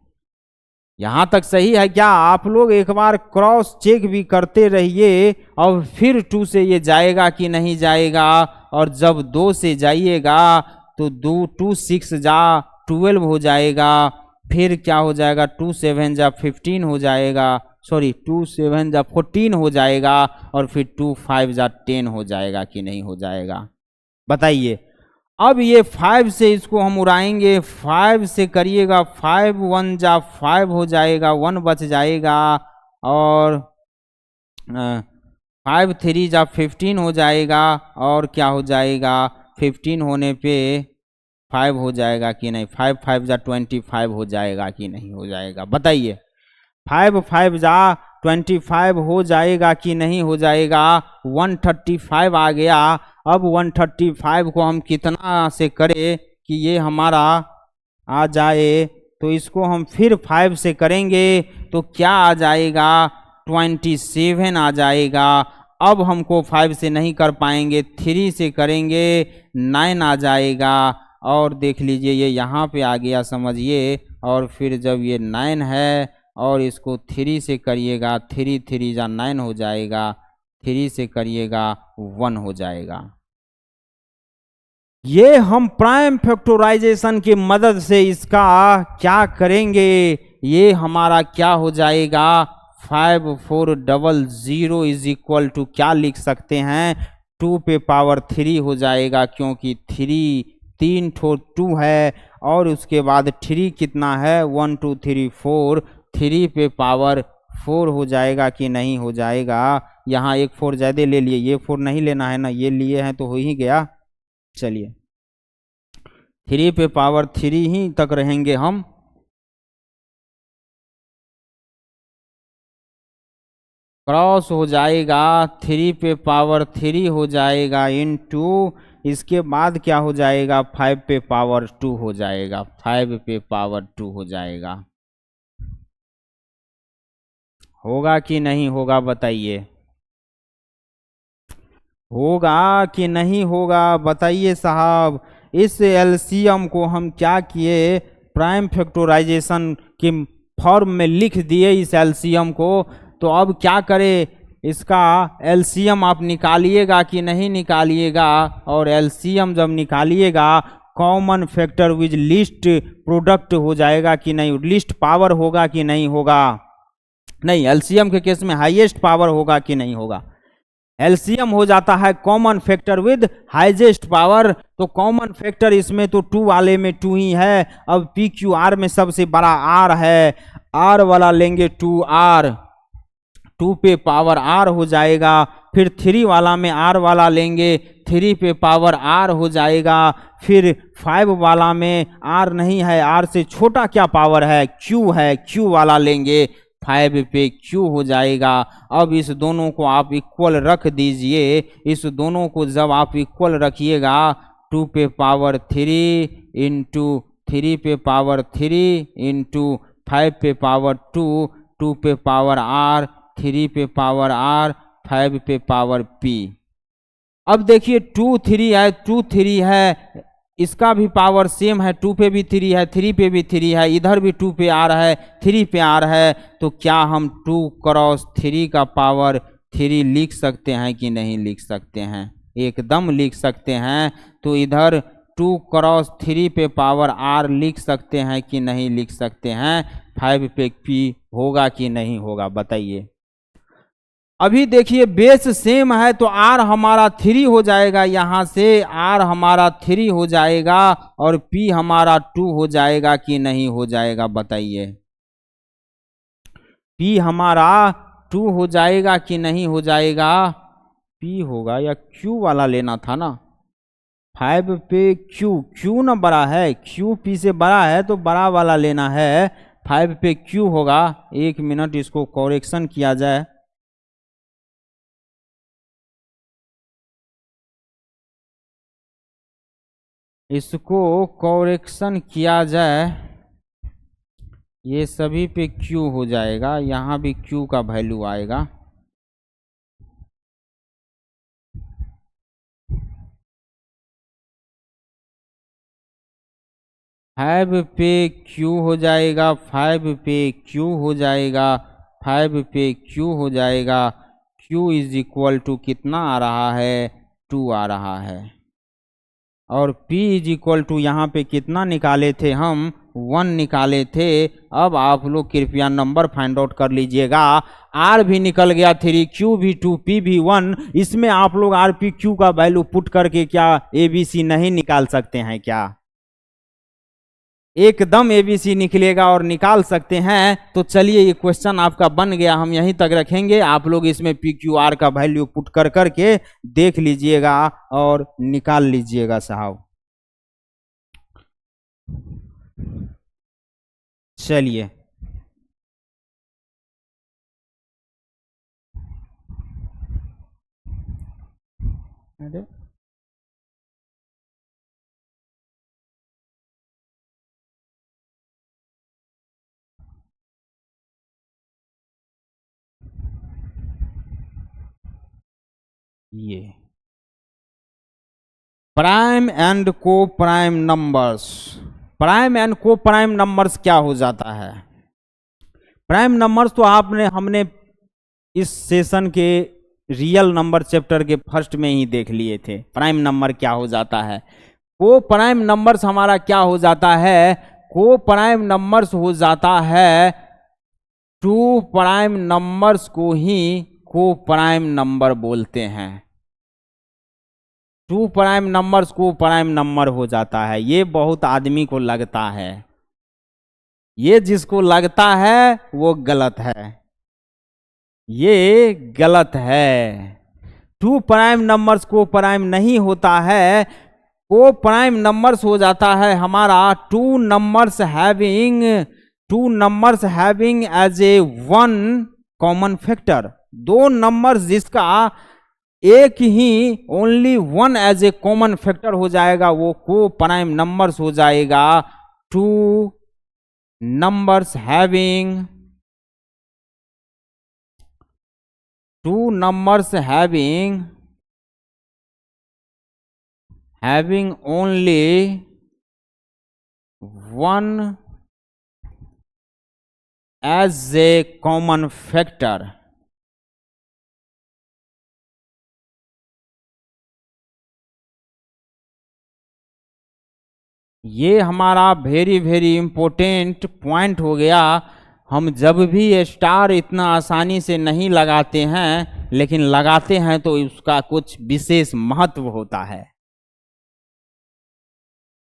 [SPEAKER 1] यहाँ तक सही है क्या? आप लोग एक बार क्रॉस चेक भी करते रहिए। और फिर 2 से ये जाएगा कि नहीं जाएगा, और जब 2 से जाइएगा तो 2 6 जा 12 हो जाएगा। फिर क्या हो जाएगा, 2 7 जा 15 हो जाएगा, सॉरी 2 7 जा 14 हो जाएगा, और फिर 2 5 जा 10 हो जाएगा कि नहीं हो जाएगा, बताइए। अब ये 5 से इसको हम उड़ाएंगे, 5 से करिएगा, 5 1 जा 5 हो जाएगा, 1 बच जाएगा, और 5 3 जा 15 हो जाएगा, और क्या हो जाएगा, 15 होने पे 5 हो जाएगा कि नहीं, 5 5 जा 25 हो जाएगा कि नहीं हो जाएगा, बताइए। 5 5 जा 25 हो जाएगा कि नहीं हो जाएगा। 135 आ गया। अब 135 को हम कितना से करें कि ये हमारा आ जाए, तो इसको हम फिर 5 से करेंगे तो क्या आ जाएगा, 27 आ जाएगा। अब हमको 5 से नहीं कर पाएंगे, 3 से करेंगे, 9 आ जाएगा, और देख लीजिए ये यहाँ पे आ गया, समझिए। और फिर जब ये 9 है और इसको 3 से करिएगा, 3 3 जा 9 हो जाएगा, 3 से करिएगा 1 हो जाएगा। ये हम प्राइम फैक्टराइजेशन की मदद से इसका क्या करेंगे, ये हमारा क्या हो जाएगा, 5400 इज इक्वल टू क्या लिख सकते हैं, 2 पे पावर 3 हो जाएगा, क्योंकि 3 3 ठो 2 है, और उसके बाद 3 कितना है, 1 2 3 4, 3 पे पावर 4 हो जाएगा कि नहीं हो जाएगा। यहाँ एक 4 ज़्यादा ले लिए, ये 4 नहीं लेना है ना, ये लिए हैं तो हो ही गया। चलिए 3 पे पावर 3 ही तक रहेंगे हम। क्रॉस हो जाएगा, 3 पे पावर 3 हो जाएगा इनटू, इसके बाद क्या हो जाएगा, 5 पे पावर 2 हो जाएगा, 5 पे पावर 2 हो जाएगा। होगा कि नहीं होगा बताइए, होगा कि नहीं होगा बताइए साहब। इस एलसीएम को हम क्या किए, प्राइम फैक्टराइजेशन के फॉर्म में लिख दिए इस एलसीएम को। तो अब क्या करें, इसका एलसीएम आप निकालिएगा कि नहीं निकालिएगा, और एलसीएम जब निकालिएगा common factor with least product हो जाएगा कि नहीं, लिस्ट पावर होगा कि नहीं होगा, नहीं एलसीएम के केस में हाईएस्ट पावर होगा कि नहीं होगा। एलसीएम हो जाता है common factor with highest power, तो कॉमन फैक्टर इसमें तो 2 वाले में 2 ही है। अब पी क्यू आर में सबसे बड़ा आर है, आर वाला लेंगे 2r, 2 पे पावर r हो जाएगा। फिर 3 वाला में r वाला लेंगे, 3 पे पावर r हो जाएगा। फिर 5 वाला में r नहीं है, r से छोटा क्या पावर है, q है, q वाला लेंगे, 5 पे q हो जाएगा। अब इस दोनों को आप इक्वल रख दीजिए, इस दोनों को जब आप इक्वल रखिएगा, 2 पे पावर 3 इंटू 3 पे पावर 3 इंटू 5 पे पावर 2, 2 पे पावर r, 3 पे पावर r, 5 पे पावर p। अब देखिए 2 3 है, 2 3 है, इसका भी पावर सेम है, 2 पे भी 3 है, 3 पे भी 3 है, इधर भी 2 पे r है, 3 पे r है। तो क्या हम 2 क्रॉस 3 का पावर 3 लिख सकते हैं कि नहीं लिख सकते हैं, एकदम लिख सकते हैं। तो इधर 2 क्रॉस 3 पे पावर r लिख सकते हैं कि नहीं लिख सकते हैं, 5 पे p होगा कि नहीं होगा बताइए। अभी देखिए बेस सेम है तो r हमारा 3 हो जाएगा, यहाँ से r हमारा 3 हो जाएगा, और p हमारा 2 हो जाएगा कि नहीं हो जाएगा बताइए। p हमारा 2 हो जाएगा कि नहीं हो जाएगा, p होगा या q वाला लेना था ना, 5 पे q ना बड़ा है, q p से बड़ा है तो बड़ा वाला लेना है, 5 पे q होगा। 1 मिनट इसको करेक्शन किया जाए, इसको करेक्शन किया जाए, ये सभी पे Q हो जाएगा, यहाँ भी Q का वैल्यू आएगा। फाइव पे Q हो जाएगा, 5 पे Q हो जाएगा, 5 पे Q हो जाएगा। Q इज इक्वल टू कितना आ रहा है, 2 आ रहा है। और P इज इक्वल टू यहाँ पे कितना निकाले थे हम, 1 निकाले थे। अब आप लोग कृपया नंबर फाइंड आउट कर लीजिएगा, R भी निकल गया 3, Q भी 2, P भी 1। इसमें आप लोग R P Q का वैल्यू पुट करके क्या ABC नहीं निकाल सकते हैं क्या, एकदम ABC निकलेगा और निकाल सकते हैं। तो चलिए ये क्वेश्चन आपका बन गया, हम यहीं तक रखेंगे, आप लोग इसमें PQR का वैल्यू पुट कर करके देख लीजिएगा और निकाल लीजिएगा साहब। चलिए अरे ये प्राइम एंड को प्राइम नंबर्स, प्राइम एंड को प्राइम नंबर्स क्या हो जाता है, प्राइम नंबर्स तो हमने इस सेशन के रियल नंबर चैप्टर के फर्स्ट में ही देख लिए थे। प्राइम नंबर क्या हो जाता है, को प्राइम नंबर्स हमारा क्या हो जाता है, को प्राइम नंबर्स हो जाता है 2 प्राइम नंबर्स को ही को प्राइम नंबर बोलते हैं। टू प्राइम नंबर्स को प्राइम नंबर हो जाता है। ये बहुत आदमी को लगता है, ये जिसको लगता है वो गलत है, ये गलत है। टू प्राइम नंबर्स को प्राइम नहीं होता है, को प्राइम नंबर्स हो जाता है हमारा two numbers having as a one common factor. दो नंबर्स जिसका एक ही only one as a common factor हो जाएगा वो को प्राइम नंबर्स हो जाएगा। Two numbers having only one as a common factor। ये हमारा वेरी वेरी इंपॉर्टेंट पॉइंट हो गया। हम जब भी स्टार इतना आसानी से नहीं लगाते हैं, लेकिन लगाते हैं तो उसका कुछ विशेष महत्व होता है।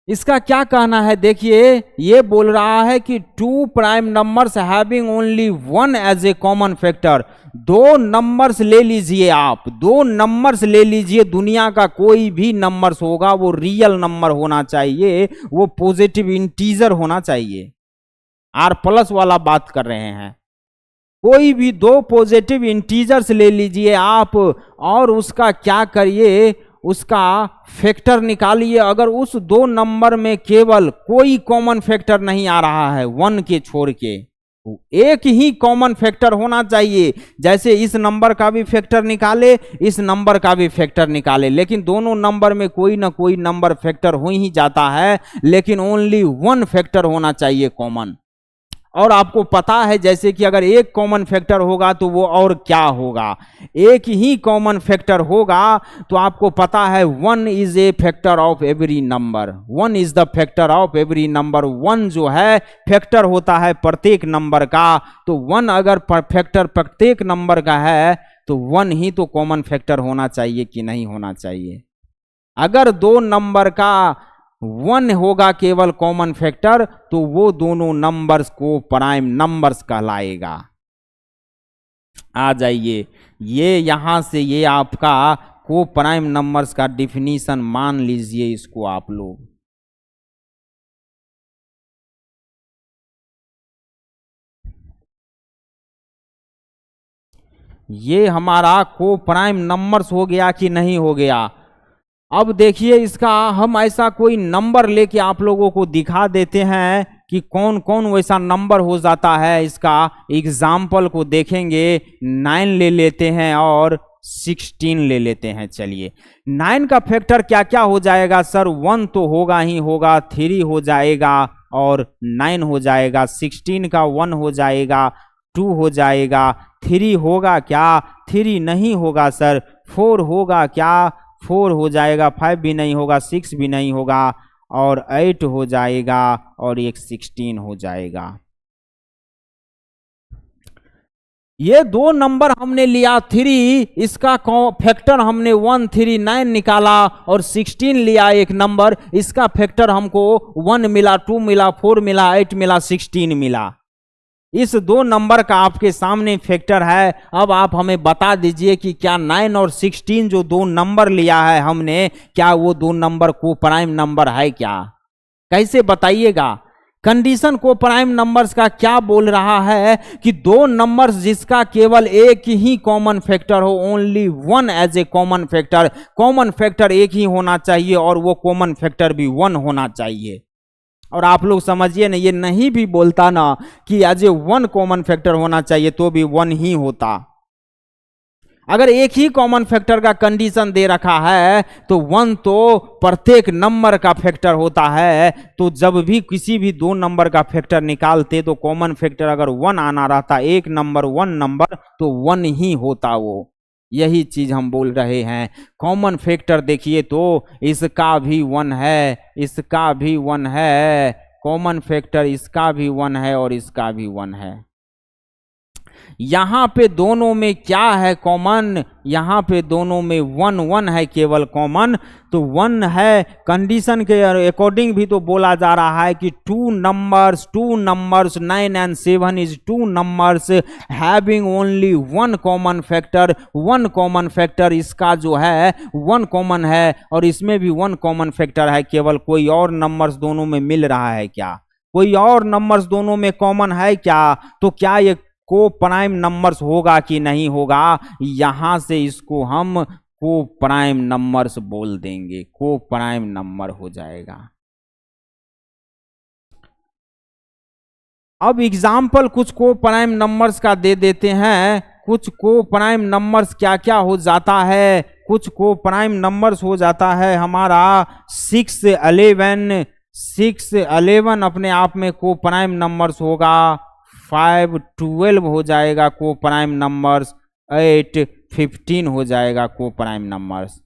[SPEAKER 1] इसका क्या कहना है, देखिए ये बोल रहा है कि two prime numbers having only one as a common factor. दो नंबर्स ले लीजिए, आप दो नंबर्स ले लीजिए, दुनिया का कोई भी नंबर्स होगा वो रियल नंबर होना चाहिए, वो पॉजिटिव इंटीजर होना चाहिए। आर प्लस वाला बात कर रहे हैं। कोई भी दो पॉजिटिव इंटीजर्स ले लीजिए आप और उसका क्या करिए, उसका फैक्टर निकालिए। अगर उस दो नंबर में केवल कोई कॉमन फैक्टर नहीं आ रहा है, वन के छोड़ के एक ही कॉमन फैक्टर होना चाहिए। जैसे इस नंबर का भी फैक्टर निकाले, इस नंबर का भी फैक्टर निकाले, लेकिन दोनों नंबर में कोई ना कोई नंबर फैक्टर हो ही जाता है, लेकिन ओनली वन फैक्टर होना चाहिए कॉमन। और आपको पता है जैसे कि अगर एक कॉमन फैक्टर होगा तो वो और क्या होगा, एक ही कॉमन फैक्टर होगा तो आपको पता है one is a factor of every number, one is the factor of every number. One जो है फैक्टर होता है प्रत्येक नंबर का, तो वन अगर फैक्टर प्रत्येक नंबर का है तो वन ही तो कॉमन फैक्टर होना चाहिए कि नहीं होना चाहिए। अगर दो नंबर का वन होगा केवल कॉमन फैक्टर तो वो दोनों नंबर्स को प्राइम नंबर्स कहलाएगा। आ जाइए, ये यहां से ये आपका को प्राइम नंबर्स का डिफिनीशन मान लीजिए इसको आप लोग। ये हमारा को प्राइम नंबर्स हो गया कि नहीं हो गया। अब देखिए इसका हम ऐसा कोई नंबर लेके आप लोगों को दिखा देते हैं कि कौन कौन वैसा नंबर हो जाता है। इसका एग्जाम्पल को देखेंगे। 9 ले लेते हैं और 16 ले लेते हैं। चलिए 9 का फैक्टर क्या क्या हो जाएगा सर? 1 तो होगा ही होगा, 3 हो जाएगा और 9 हो जाएगा। 16 का 1 हो जाएगा, 2 हो जाएगा। 3 होगा क्या? 3 नहीं होगा सर। 4 होगा क्या? 4 हो जाएगा। 5 भी नहीं होगा, 6 भी नहीं होगा और 8 हो जाएगा और एक 16 हो जाएगा। ये दो नंबर हमने लिया 3, इसका फैक्टर हमने 1 3 9 निकाला और 16 लिया एक नंबर, इसका फैक्टर हमको 1 मिला, 2 मिला, 4 मिला, 8 मिला, 16 मिला। इस दो नंबर का आपके सामने फैक्टर है। अब आप हमें बता दीजिए कि क्या 9 और 16 जो दो नंबर लिया है हमने, क्या वो दो नंबर को प्राइम नंबर है क्या? कैसे बताइएगा? कंडीशन को प्राइम नंबर्स का क्या बोल रहा है कि दो नंबर्स जिसका केवल एक ही कॉमन फैक्टर हो, only one as a common factor. Common factor एक ही होना चाहिए और वो कॉमन फैक्टर भी 1 होना चाहिए। और आप लोग समझिए ना, ये नहीं भी बोलता ना कि एज ए 1 कॉमन फैक्टर होना चाहिए तो भी 1 ही होता। अगर एक ही कॉमन फैक्टर का कंडीशन दे रखा है तो 1 तो प्रत्येक नंबर का फैक्टर होता है। तो जब भी किसी भी दो नंबर का फैक्टर निकालते तो कॉमन फैक्टर अगर 1 आना रहता, एक नंबर 1 नंबर, तो 1 ही होता वो। यही चीज हम बोल रहे हैं। कॉमन फैक्टर देखिए तो इसका भी 1 है, इसका भी 1 है, कॉमन फैक्टर इसका भी 1 है और इसका भी 1 है। यहाँ पे दोनों में क्या है कॉमन, यहाँ पे दोनों में 1 1 है केवल कॉमन, तो 1 है। कंडीशन के अकॉर्डिंग भी तो बोला जा रहा है कि two numbers 9 and 7 is to numbers having only 1 common factor. 1 common factor इसका जो है 1 कॉमन है, और इसमें भी 1 कॉमन फैक्टर है केवल। कोई और नंबर्स दोनों में मिल रहा है क्या, कोई और नंबर्स दोनों में कॉमन है क्या, तो क्या ये को प्राइम नंबर्स होगा कि नहीं होगा। यहां से इसको हम को प्राइम नंबर्स बोल देंगे, को प्राइम नंबर हो जाएगा। अब एग्जाम्पल कुछ को प्राइम नंबर्स का दे देते हैं। कुछ को प्राइम नंबर्स क्या क्या हो जाता है, कुछ को प्राइम नंबर्स हो जाता है हमारा 6 11 अपने आप में को प्राइम नंबर्स होगा। 5 12 हो जाएगा को प्राइम नंबर्स। 8 15 हो जाएगा को प्राइम नंबर्स।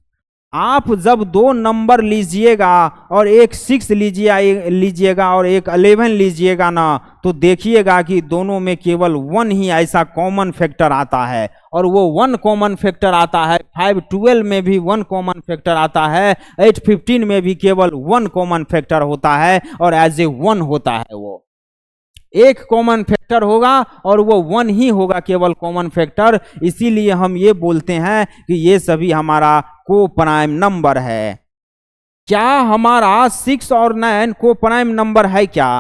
[SPEAKER 1] आप जब 2 नंबर लीजिएगा और एक 6 लीजिएगा और एक 11 लीजिएगा ना, तो देखिएगा कि दोनों में केवल 1 ही ऐसा कॉमन फैक्टर आता है, और वो 1 कॉमन फैक्टर आता है। 5 12 में भी 1 कॉमन फैक्टर आता है। 8 15 में भी केवल 1 कॉमन फैक्टर होता है, और एज ए 1 होता है। वो एक कॉमन फैक्टर होगा और वो 1 ही होगा केवल कॉमन फैक्टर। इसीलिए हम ये बोलते हैं कि ये सभी हमारा को प्राइम नंबर है। क्या हमारा 6 और 9 को प्राइम नंबर है क्या,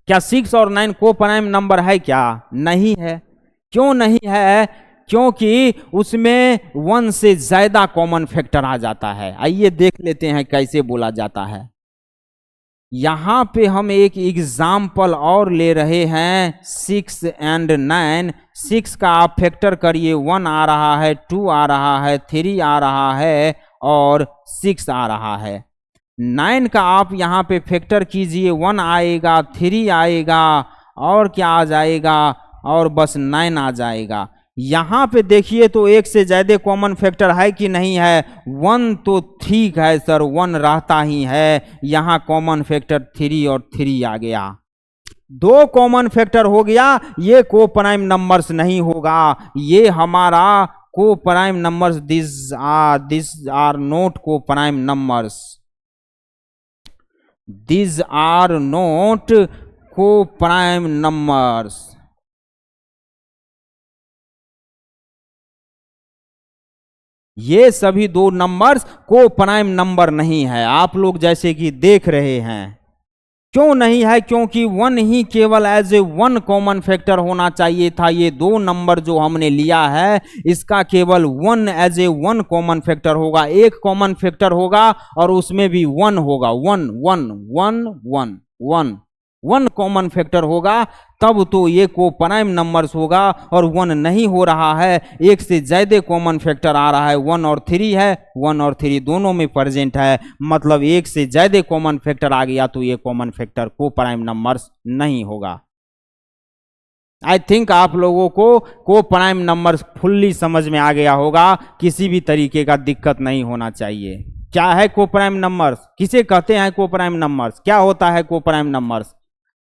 [SPEAKER 1] क्या 6 और 9 को प्राइम नंबर है क्या? नहीं है। क्यों नहीं है? क्योंकि उसमें 1 से ज्यादा कॉमन फैक्टर आ जाता है। आइए देख लेते हैं कैसे बोला जाता है। यहां पे हम एक एग्जाम्पल और ले रहे हैं 6 एंड 9। 6 का आप फैक्टर करिए, 1 आ रहा है, 2 आ रहा है, 3 आ रहा है और 6 आ रहा है। 9 का आप यहाँ पे फैक्टर कीजिए, 1 आएगा, 3 आएगा और क्या आ जाएगा, और बस 9 आ जाएगा। यहाँ पे देखिए तो एक से ज्यादा कॉमन फैक्टर है कि नहीं है? 1 तो ठीक है सर, 1 रहता ही है। यहाँ कॉमन फैक्टर 3 और 3 आ गया। 2 कॉमन फैक्टर हो गया। ये को प्राइम नंबर्स नहीं होगा, ये हमारा coprime numbers this are not coprime numbers, this are not coprime numbers. ये सभी 2 नंबर्स को प्राइम नंबर नहीं है, आप लोग जैसे कि देख रहे हैं। क्यों नहीं है? क्योंकि 1 ही केवल एज ए 1 कॉमन फैक्टर होना चाहिए था। ये 2 नंबर जो हमने लिया है इसका केवल 1 एज ए 1 कॉमन फैक्टर होगा। एक कॉमन फैक्टर होगा और उसमें भी 1 होगा। 1 1 1 1 1 1 कॉमन फैक्टर होगा, तब तो ये को प्राइम नंबर्स होगा। और 1 नहीं हो रहा है, एक से ज्यादा कॉमन फैक्टर आ रहा है। 1 और 3 है, 1 और 3 दोनों में प्रेजेंट है, मतलब एक से ज्यादा कॉमन फैक्टर आ गया तो ये कॉमन फैक्टर को प्राइम नंबर्स नहीं होगा। आई थिंक आप लोगों को प्राइम नंबर्स फुल्ली समझ में आ गया होगा, किसी भी तरीके का दिक्कत नहीं होना चाहिए। क्या है को प्राइम नंबर्स? किसे कहते हैं को प्राइम नंबर्स? क्या होता है को प्राइम नंबर्स?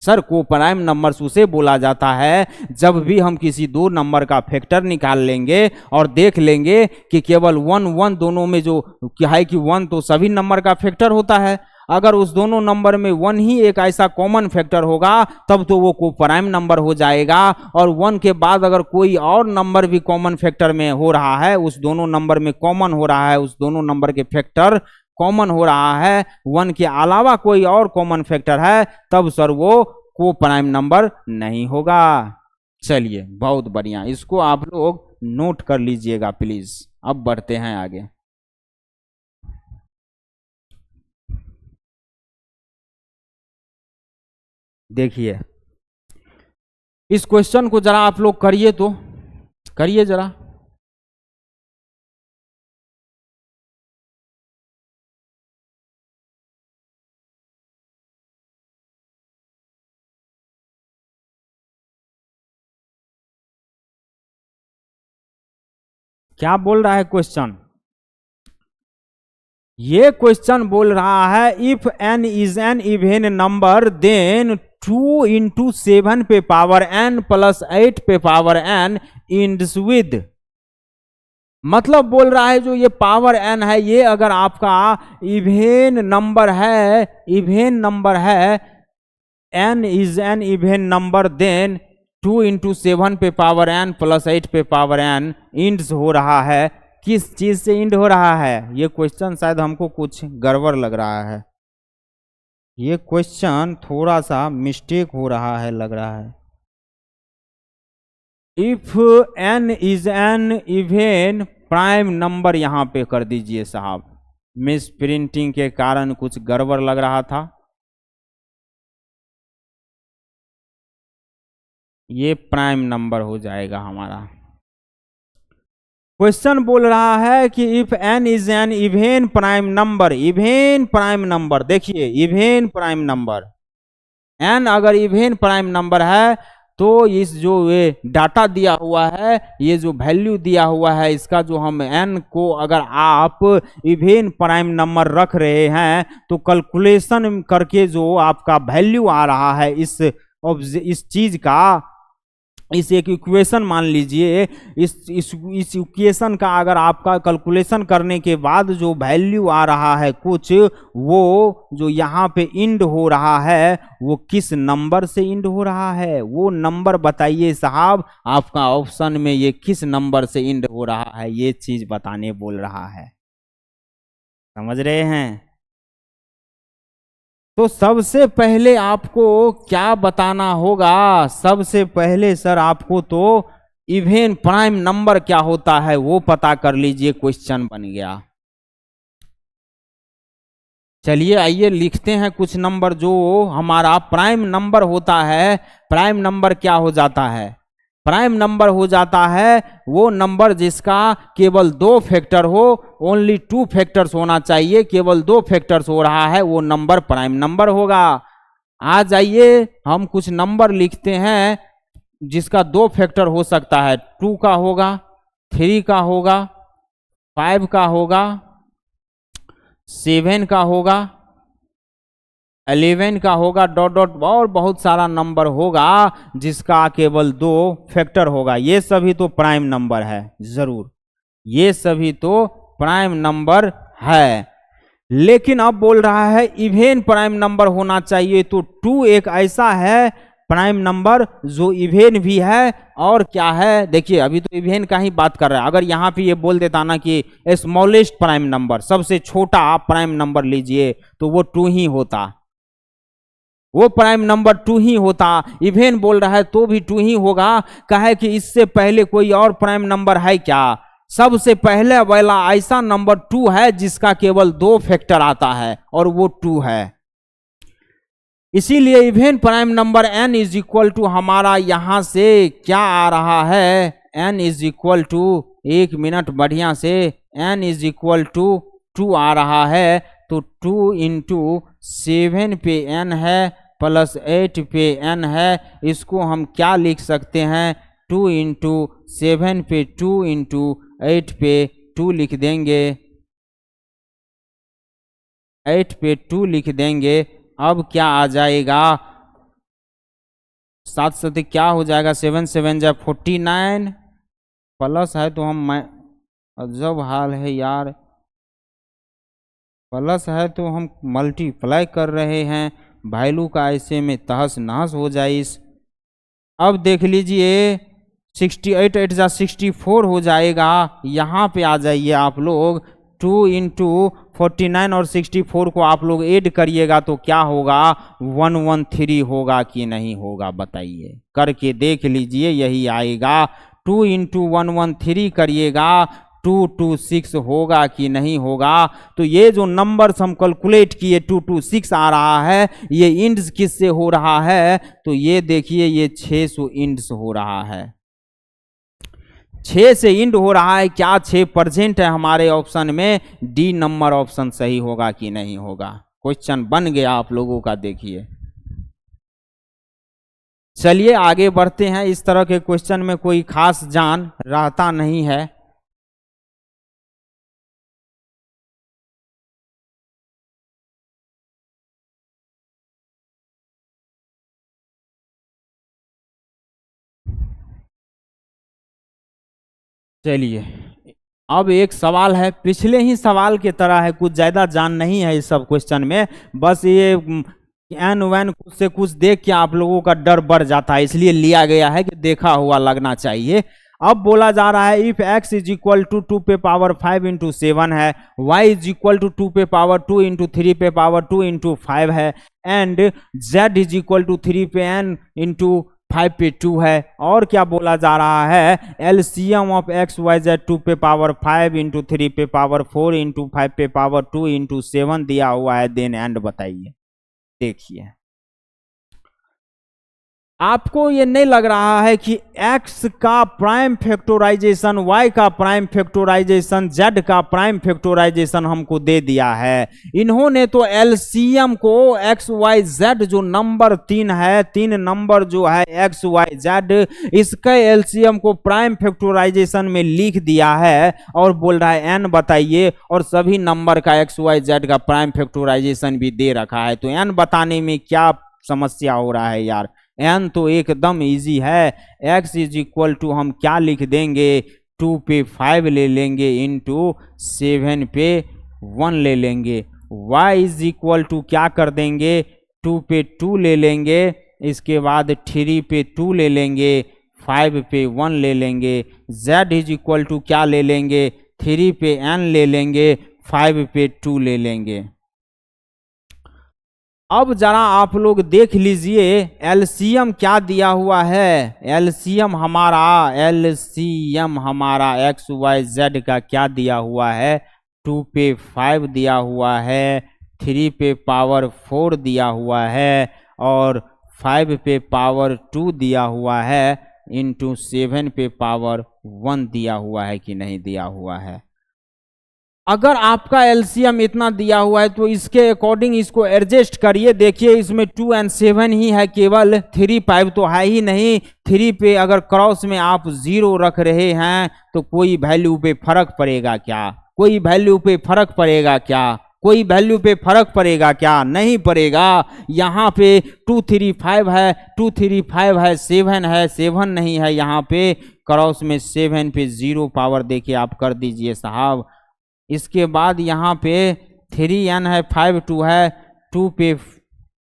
[SPEAKER 1] सर को प्राइम नंबर्स उसे बोला जाता है जब भी हम किसी 2 नंबर का फैक्टर निकाल लेंगे और देख लेंगे कि केवल 1 1 दोनों में जो क्या है कि 1 तो सभी नंबर का फैक्टर होता है। अगर उस दोनों नंबर में 1 ही एक ऐसा कॉमन फैक्टर होगा तब तो वो को प्राइम नंबर हो जाएगा। और 1 के बाद अगर कोई और नंबर भी कॉमन फैक्टर में हो रहा है, उस दोनों नंबर में कॉमन हो रहा है, उस दोनों नंबर के फैक्टर कॉमन हो रहा है, 1 के अलावा कोई और कॉमन फैक्टर है, तब सर वो को प्राइम नंबर नहीं होगा। चलिए बहुत बढ़िया, इसको आप लोग नोट कर लीजिएगा प्लीज। अब बढ़ते हैं आगे। देखिए इस क्वेश्चन को जरा आप लोग करिए, तो करिए जरा। क्या बोल रहा है क्वेश्चन? ये क्वेश्चन बोल रहा है if n is an even number then 2 × 7 पे पावर n प्लस 8 पे पावर n इंड्स विद, मतलब बोल रहा है जो ये पावर n है ये अगर आपका इवेन नंबर है, इवेन नंबर है, n is an even number, then 2 × 7 पे पावर n प्लस 8 पे पावर n इंड्स हो रहा है। किस चीज से इंड हो रहा है? ये क्वेश्चन शायद हमको कुछ गड़बड़ लग रहा है, ये क्वेश्चन थोड़ा सा मिस्टेक हो रहा है लग रहा है। If n is an even prime number यहां पे कर दीजिए साहब, मिस प्रिंटिंग के कारण कुछ गड़बड़ लग रहा था। ये प्राइम नंबर हो जाएगा हमारा। क्वेश्चन बोल रहा है कि if n is an even prime number, even prime number, देखिए इवेन प्राइम नंबर, n अगर इवेन प्राइम नंबर है तो इस जो ये डाटा दिया हुआ है, ये जो वैल्यू दिया हुआ है, इसका जो हम n को अगर आप इवेन प्राइम नंबर रख रहे हैं तो कैलकुलेशन करके जो आपका वैल्यू आ रहा है इस चीज का, इस एक इक्वेशन मान लीजिए, इस इक्वेशन का अगर आपका कैलकुलेशन करने के बाद जो वैल्यू आ रहा है कुछ, वो जो यहाँ पे इंड हो रहा है वो किस नंबर से इंड हो रहा है? वो नंबर बताइए साहब, आपका ऑप्शन में ये किस नंबर से इंड हो रहा है, ये चीज बताने बोल रहा है। समझ रहे हैं? तो सबसे पहले आपको क्या बताना होगा? सबसे पहले सर आपको तो इवेन प्राइम नंबर क्या होता है वो पता कर लीजिए, क्वेश्चन बन गया। चलिए आइए लिखते हैं कुछ नंबर जो हमारा प्राइम नंबर होता है। प्राइम नंबर क्या हो जाता है? प्राइम नंबर हो जाता है वो नंबर जिसका केवल 2 फैक्टर हो, ओनली 2 फैक्टर्स होना चाहिए, केवल 2 फैक्टर्स हो रहा है वो नंबर प्राइम नंबर होगा। आ जाइए हम कुछ नंबर लिखते हैं जिसका 2 फैक्टर हो सकता है, 2 का होगा, 3 का होगा, 5 का होगा, 7 का होगा, 11 का होगा, डॉट डॉट, और बहुत सारा नंबर होगा जिसका केवल 2 फैक्टर होगा। ये सभी तो प्राइम नंबर है, जरूर ये सभी तो प्राइम नंबर है। लेकिन अब बोल रहा है इवेन प्राइम नंबर होना चाहिए, तो 2 एक ऐसा है प्राइम नंबर जो इवेन भी है और क्या है, देखिए अभी तो इवेन का ही बात कर रहा है। अगर यहाँ पे ये बोल देता ना कि स्मॉलेस्ट प्राइम नंबर, सबसे छोटा प्राइम नंबर लीजिए, तो वो 2 ही होता, वो प्राइम नंबर 2 ही होता। इवेन बोल रहा है तो भी 2 ही होगा, कहे कि इससे पहले कोई और प्राइम नंबर है क्या? सबसे पहले वाला ऐसा नंबर 2 है जिसका केवल 2 फैक्टर आता है और वो 2 है। इसीलिए even prime number n is equal to हमारा यहां से क्या आ रहा है? n is equal to, 1 minute बढ़िया से, n इज इक्वल टू 2 आ रहा है, तो 2 × 7 पे n है प्लस 8 पे n है। इसको हम क्या लिख सकते हैं? 2 × 7 पे 2 × 8 पे 2 लिख देंगे, 8 पे 2 लिख देंगे। अब क्या आ जाएगा? 7 7 क्या हो जाएगा? 7 7 जा 49, प्लस है तो हम, अजब हाल है यार, प्लस है तो हम मल्टीप्लाई कर रहे हैं, वैल्यू का ऐसे में तहस नहस हो जाए। अब देख लीजिए 68 8 जा 64 हो जाएगा। यहाँ पे आ जाइए आप लोग, 2 × 49 और 64 को आप लोग ऐड करिएगा तो क्या होगा? 113 होगा कि नहीं होगा बताइए, करके देख लीजिए, यही आएगा। 2 × 113 करिएगा, 226 होगा कि नहीं होगा? तो ये जो नंबर्स हम कैलकुलेट किए 226 आ रहा है, ये इंड्स किससे हो रहा है? तो ये देखिए ये 600 इंड्स हो रहा है, 6 से इंड हो रहा है। क्या 6 परसेंट है हमारे ऑप्शन में? डी नंबर ऑप्शन सही होगा कि नहीं होगा? क्वेश्चन बन गया आप लोगों का, देखिए। चलिए आगे बढ़ते हैं। इस तरह के क्वेश्चन में कोई खास जान रहता नहीं है। चलिए अब एक सवाल है, पिछले ही सवाल की तरह है, कुछ ज़्यादा जान नहीं है इस सब क्वेश्चन में, बस ये एन वैन कुछ से कुछ देख के आप लोगों का डर बढ़ जाता है, इसलिए लिया गया है कि देखा हुआ लगना चाहिए। अब बोला जा रहा है if x is equal to 2 पे पावर 5 इंटू 7 है, y इज इक्वल टू 2 पे पावर 2 इंटू 3 पे पावर 2 इंटू 5 है, and z is equal to 3 पे n इंटू 5 पे 2 है। और क्या बोला जा रहा है, LCM of x y z 2 पे पावर 5 इंटू 3 पे पावर 4 इंटू 5 पे पावर 2 इंटू 7 दिया हुआ है, देन एंड बताइए। देखिए आपको ये नहीं लग रहा है कि x का प्राइम फैक्टराइजेशन, y का प्राइम फैक्टराइजेशन, z का प्राइम फैक्टराइजेशन हमको दे दिया है। इन्होंने तो एलसीएम को x y z जो नंबर 3 है, 3 नंबर जो है x y z, इसके एलसीएम को प्राइम फैक्टराइजेशन में लिख दिया है और बोल रहा है n बताइए, और सभी नंबर का x y z का प्राइम फैक्टराइजेशन भी दे रखा है। तो n बताने में क्या समस्या हो रहा है यार, n तो एकदम इजी है। x इज इक्वल टू हम क्या लिख देंगे, 2 पे 5 ले लेंगे इंटू 7 पे 1 ले लेंगे। y इज इक्वल टू क्या कर देंगे, 2 पे 2 ले लेंगे, इसके बाद 3 पे 2 ले लेंगे, 5 पे 1 ले लेंगे। z इज इक्वल टू क्या ले लेंगे, 3 पे n ले लेंगे, 5 पे 2 ले लेंगे। अब जरा आप लोग देख लीजिए एलसीएम क्या दिया हुआ है, एलसीएम हमारा एक्स वाई जेड का क्या दिया हुआ है, 2 पे 5 दिया हुआ है, 3 पे पावर 4 दिया हुआ है, और 5 पे पावर 2 दिया हुआ है, इंटू 7 पे पावर 1 दिया हुआ है कि नहीं दिया हुआ है। अगर आपका एलसीएम इतना दिया हुआ है तो इसके अकॉर्डिंग इसको एडजस्ट करिए। देखिए इसमें 2 और 7 ही है, केवल 3 5 तो है ही नहीं। 3 पे अगर क्रॉस में आप 0 रख रहे हैं तो कोई वैल्यू पे फर्क पड़ेगा क्या, कोई वैल्यू पे फर्क पड़ेगा क्या, कोई वैल्यू पे फर्क पड़ेगा क्या, नहीं पड़ेगा। यहाँ पे 2 3 5 है, 2 3 5 है, 7 है, 7 नहीं है, यहाँ पे क्रॉस में 7 पे 0 पावर देके आप कर दीजिए साहब। इसके बाद यहाँ पे 3n है, 5 2 है, 2 पे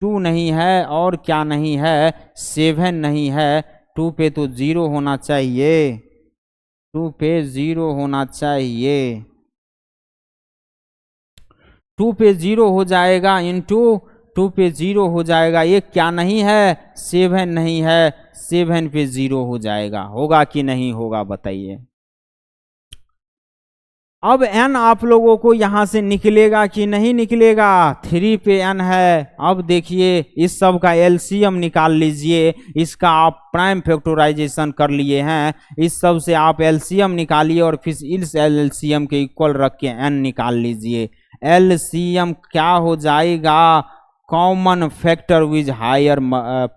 [SPEAKER 1] 2 नहीं है, और क्या नहीं है, 7 नहीं है, 2 पे तो 0 होना चाहिए, 2 पे 0 होना चाहिए, 2 पे 0 हो जाएगा, इंटू 2 पे 0 हो जाएगा। ये क्या नहीं है, 7 नहीं है, 7 पे 0 हो जाएगा। होगा कि नहीं होगा बताइए। अब n आप लोगों को यहां से निकलेगा कि नहीं निकलेगा, 3 पे n है। अब देखिए इस सब का एलसीएम निकाल लीजिए, इसका आप प्राइम फैक्टराइजेशन कर लिए हैं, इस सब से आप एलसीएम निकालिए और फिर इस एलसीएम के इक्वल रख के n निकाल लीजिए। एलसीएम क्या हो जाएगा, common factor with higher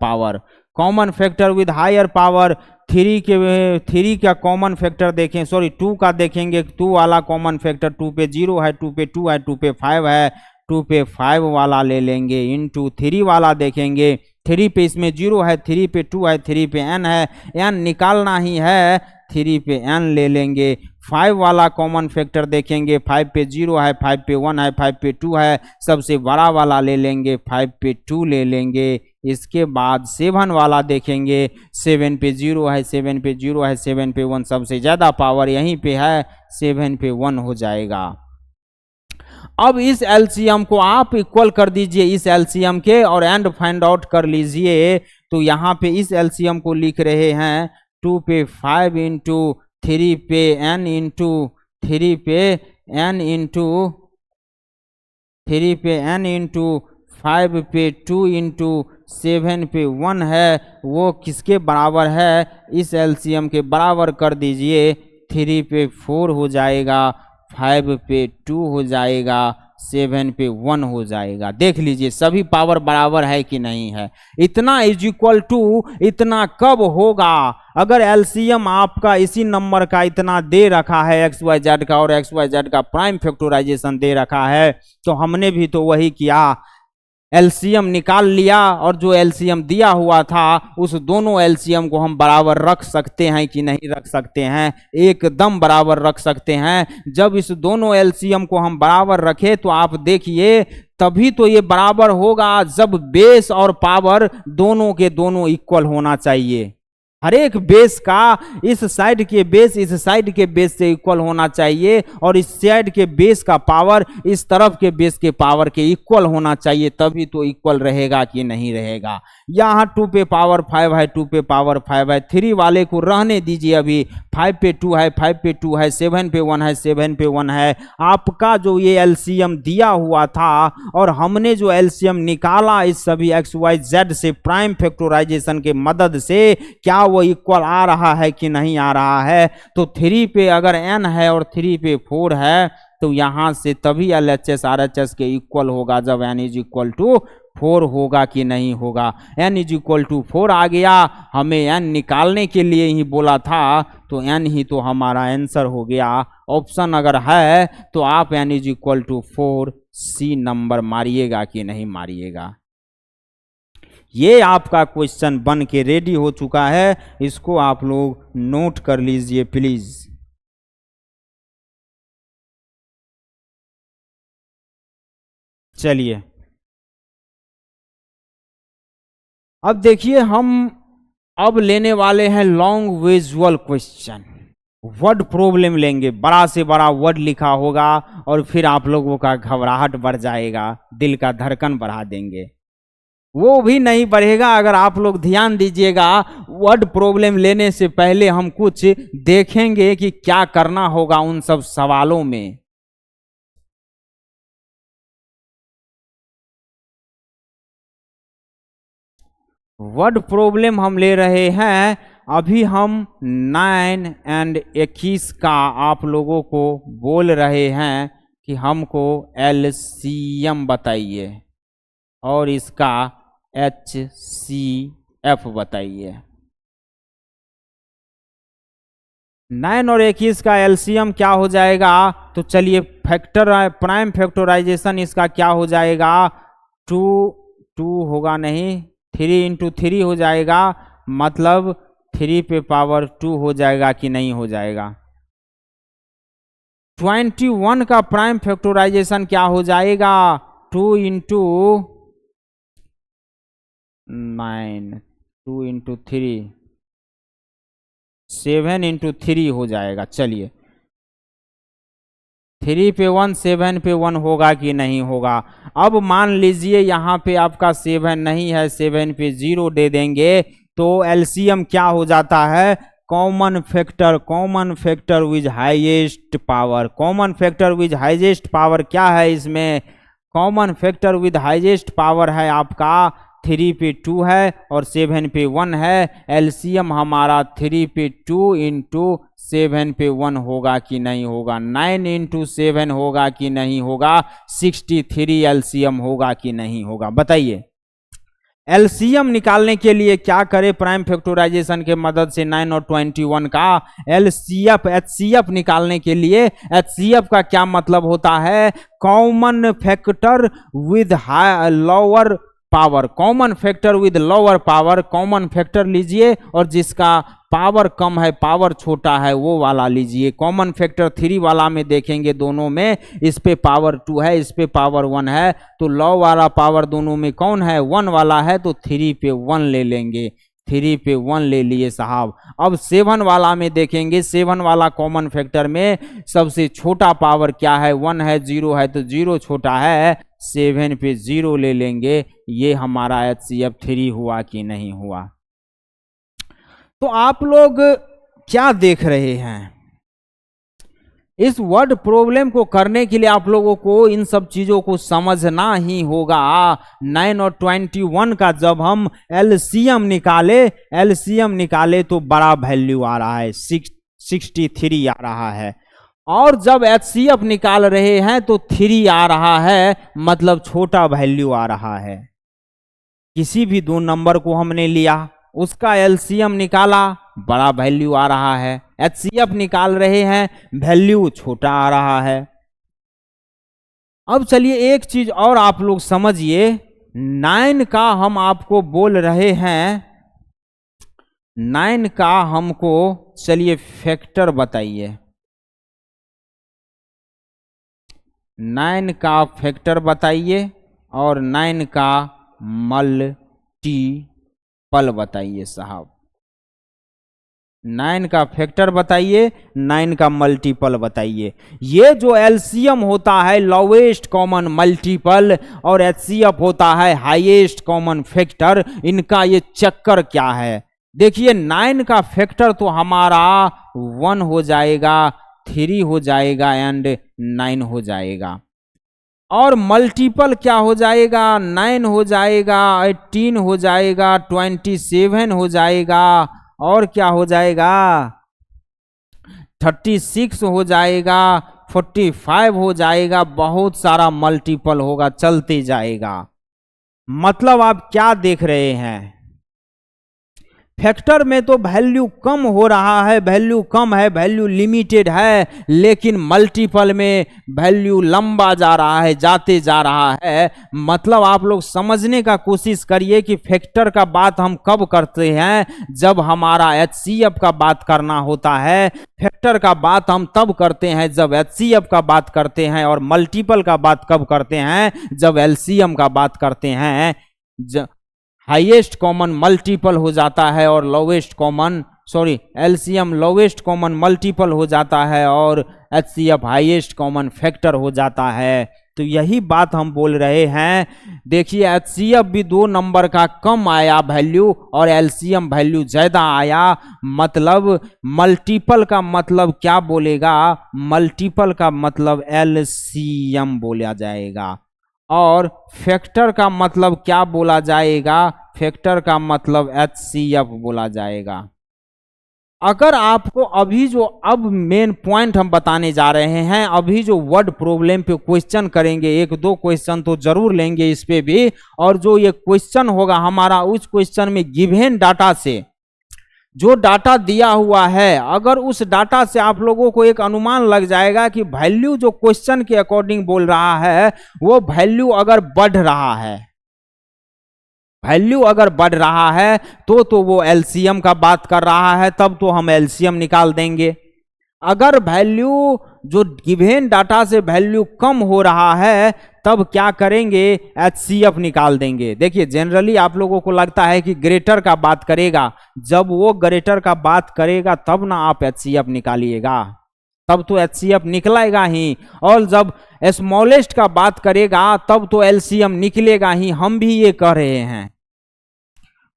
[SPEAKER 1] power, common factor with higher power. 3 का कॉमन फैक्टर देखें, सॉरी 2 का देखेंगे, 2 वाला कॉमन फैक्टर 2 पे 0 है, 2 पे 2 है, 2 पे 5 है, 2 पे 5 वाला ले लेंगे, इंटू 3 वाला देखेंगे, 3 पे इसमें 0 है, 3 पे 2 है, 3 पे n है, n निकालना ही है, 3 पे n ले लेंगे। 5 वाला कॉमन फैक्टर देखेंगे, 5 पे 0 है, 5 पे 1 है, 5 पे 2 है, सबसे बड़ा वाला ले लेंगे, 5 पे 2 ले लेंगे। इसके बाद 7 वाला देखेंगे, 7 पे 0 है, 7 पे 0 है, 7 पे 1, सबसे ज़्यादा पावर यहीं पे है, 7 पे 1 हो जाएगा। अब इस एलसीएम को आप इक्वल कर दीजिए इस एलसीएम के और एंड फाइंड आउट कर लीजिए। तो यहाँ पे इस एलसीएम को लिख रहे हैं 2 पे 5 इंटू 3 पे n इंटू 3 पे n इंटू 3 पे n इंटू 5 पे 2 इंटू 7 पे 1 है, वो किसके बराबर है, इस एलसीएम के बराबर कर दीजिए। 3 पे 4 हो जाएगा, 5 पे 2 हो जाएगा, 7 पे 1 हो जाएगा। देख लीजिए सभी पावर बराबर है कि नहीं है। इतना इज इक्वल टू इतना कब होगा, अगर एलसीएम आपका इसी नंबर का इतना दे रखा है एक्स वाई जेड का, और एक्स वाई जेड का प्राइम फैक्टराइजेशन दे रखा है, तो हमने भी तो वही किया। एलसीएम निकाल लिया और जो एलसीएम दिया हुआ था उस दोनों एलसीएम को हम बराबर रख सकते हैं कि नहीं रख सकते हैं? एकदम बराबर रख सकते हैं। जब इस दोनों एलसीएम को हम बराबर रखें तो आप देखिए तभी तो ये बराबर होगा जब बेस और पावर दोनों के दोनों इक्वल होना चाहिए। हर एक बेस का इस साइड के बेस इस साइड के बेस से इक्वल होना चाहिए और इस साइड के बेस का पावर इस तरफ के बेस के पावर के इक्वल होना चाहिए, तभी तो इक्वल रहेगा कि नहीं रहेगा। यहाँ 2 पे पावर 5 है, 2 पे पावर 5 है, 3 वाले को रहने दीजिए, अभी 5 पे 2 है, 5 पे 2 है, 7 पे 1 है, 7 पे 1 है। आपका जो ये एलसीएम दिया हुआ था और हमने जो एलसीएम निकाला इस सभी XYZ से प्राइम फैक्टराइजेशन के मदद से, क्या वो इक्वल आ रहा है कि नहीं आ रहा है? तो 3 पे अगर n है और 3 पे 4 है तो यहां से तभी LHS RHS के इक्वल होगा जब n इज इक्वल टू 4 होगा कि नहीं होगा। n इज इक्वल टू 4 आ गया, हमें n निकालने के लिए ही बोला था तो n ही तो हमारा आंसर हो गया। ऑप्शन अगर है तो आप n is equal to 4 C number मारिएगा कि नहीं मारिएगा। ये आपका क्वेश्चन बन के रेडी हो चुका है, इसको आप लोग नोट कर लीजिए प्लीज। चलिए अब देखिए हम अब लेने वाले हैं long visual question. Word problem लेंगे, बड़ा से बड़ा वर्ड लिखा होगा और फिर आप लोगों का घबराहट बढ़ जाएगा, दिल का धड़कन बढ़ा देंगे। वो भी नहीं बढ़ेगा अगर आप लोग ध्यान दीजिएगा। वर्ड प्रॉब्लम लेने से पहले हम कुछ देखेंगे कि क्या करना होगा उन सब सवालों में। वर्ड प्रॉब्लम हम ले रहे हैं, अभी हम 9 और 21 का आप लोगों को बोल रहे हैं कि हमको LCM बताइए और इसका HCF बताइए। 9 और 21 का LCM क्या हो जाएगा? तो चलिए फैक्टर प्राइम फैक्टराइजेशन इसका क्या हो जाएगा? 2 होगा नहीं, 3 इंटू 3 हो जाएगा, मतलब 3 पे पावर 2 हो जाएगा कि नहीं हो जाएगा। 21 का प्राइम फैक्टराइजेशन क्या हो जाएगा? 2 इंटू 9, 2 इंटू 3, 7 इंटू 3 हो जाएगा। चलिए 3 पे 1, 7 पे 1 होगा कि नहीं होगा? अब मान लीजिए यहाँ पे आपका 7 नहीं है, 7 पे 0 दे देंगे तो LCM क्या हो जाता है? Common factor with highest power. Common factor with highest power क्या है इसमें? Common factor with highest power है आपका 3 पे 2 है और 7 पे 1 है। LCM हमारा 3 पे 2 इंटू 7 पे 1 होगा कि नहीं होगा? 9 इंटू 7 होगा कि नहीं होगा? 63 LCM होगा कि नहीं होगा? बताइए। LCM निकालने के लिए क्या करें? प्राइम फैक्टराइजेशन के मदद से 9 और 21 का HCF निकालने के लिए, HCF का क्या मतलब होता है? Common factor with lower power. Common factor with lower power, common factor लीजिए और जिसका पावर कम है, पावर छोटा है, वो वाला लीजिए। कॉमन फैक्टर 3 वाला में देखेंगे दोनों में, इस पे पावर 2 है, इस पे पावर 1 है, तो लॉ वाला पावर दोनों में कौन है? 1 वाला है, तो 3 पे 1 ले लेंगे। 3 पे 1 ले लिए साहब। अब 7 वाला में देखेंगे, 7 वाला कॉमन फैक्टर में सबसे छोटा पावर क्या है? 1 है, 0 है, तो 0 छोटा है, 7 पे 0 ले लेंगे। ये हमारा HCF 3 हुआ कि नहीं हुआ? तो आप लोग क्या देख रहे हैं? इस वर्ड प्रॉब्लम को करने के लिए आप लोगों को इन सब चीजों को समझना ही होगा। 9 और 21 का जब हम LCM निकाले तो बड़ा वैल्यू आ रहा है, 63 आ रहा है, और जब HCF निकाल रहे हैं तो 3 आ रहा है, मतलब छोटा वैल्यू आ रहा है। किसी भी दो नंबर को हमने लिया, उसका LCM निकाला, बड़ा वैल्यू आ रहा है। HCF निकाल रहे हैं, वैल्यू छोटा आ रहा है। अब चलिए एक चीज और आप लोग समझिए, 9 का हम आपको बोल रहे हैं, 9 का हमको चलिए फैक्टर बताइए, 9 का फैक्टर बताइए और 9 का मल्टीपल बताइए साहब। 9 का फैक्टर बताइए, 9 का मल्टीपल बताइए। ये जो एलसीएम होता है लोवेस्ट कॉमन मल्टीपल और एचसीएफ होता है हाईएस्ट कॉमन फैक्टर, इनका ये चक्कर क्या है? देखिए 9 का फैक्टर तो हमारा 1 हो जाएगा, 3 हो जाएगा एंड 9 हो जाएगा, और मल्टीपल क्या हो जाएगा? 9 हो जाएगा, 18 हो जाएगा, 27 हो जाएगा, और क्या हो जाएगा? 36 हो जाएगा, 45 हो जाएगा, बहुत सारा मल्टीपल होगा, चलते जाएगा। मतलब आप क्या देख रहे हैं? फैक्टर में तो वैल्यू कम हो रहा है, वैल्यू कम है, वैल्यू लिमिटेड है, लेकिन मल्टीपल में वैल्यू लंबा जा रहा है, जाते जा रहा है। मतलब आप लोग समझने का कोशिश करिए कि फैक्टर का बात हम कब करते हैं? जब हमारा एचसीएफ का बात करना होता है। फैक्टर का बात हम तब करते हैं जब एचसीएफ का बात करते हैं, और मल्टीपल का बात कब करते हैं? जब एलसीएम का बात करते हैं। हाईएस्ट कॉमन मल्टीपल हो जाता है और lowest common LCM lowest common multiple हो जाता है और एचसीएफ हाईएस्ट कॉमन फैक्टर हो जाता है। तो यही बात हम बोल रहे हैं। देखिए एचसीएफ भी 2 नंबर का कम आया वैल्यू और एलसीएम वैल्यू ज्यादा आया। मतलब मल्टीपल का मतलब क्या बोलेगा? मल्टीपल का मतलब एलसीएम बोला जाएगा, और फैक्टर का मतलब क्या बोला जाएगा? फैक्टर का मतलब एचसीएफ बोला जाएगा। अगर आपको अभी जो अब मेन पॉइंट हम बताने जा रहे हैं, अभी जो वर्ड प्रॉब्लम पे क्वेश्चन करेंगे, 1-2 क्वेश्चन तो जरूर लेंगे इस पे भी, और जो ये क्वेश्चन होगा हमारा, उस क्वेश्चन में गिवन डाटा से जो डाटा दिया हुआ है, अगर उस डाटा से आप लोगों को एक अनुमान लग जाएगा कि वैल्यू जो क्वेश्चन के अकॉर्डिंग बोल रहा है वो वैल्यू अगर बढ़ रहा है, वैल्यू अगर बढ़ रहा है तो वो एलसीएम का बात कर रहा है, तब तो हम एलसीएम निकाल देंगे। अगर वैल्यू जो गिवन डाटा से वैल्यू कम हो रहा है तब क्या करेंगे? एचसीएफ निकाल देंगे। देखिए जनरली आप लोगों को लगता है कि ग्रेटर का बात करेगा, जब वो ग्रेटर का बात करेगा तब ना आप एचसीएफ निकालिएगा, तब तो एचसीएफ निकलेगा ही, और जब स्मॉलेस्ट का बात करेगा तब तो एलसीएम निकलेगा ही। हम भी ये कह रहे हैं,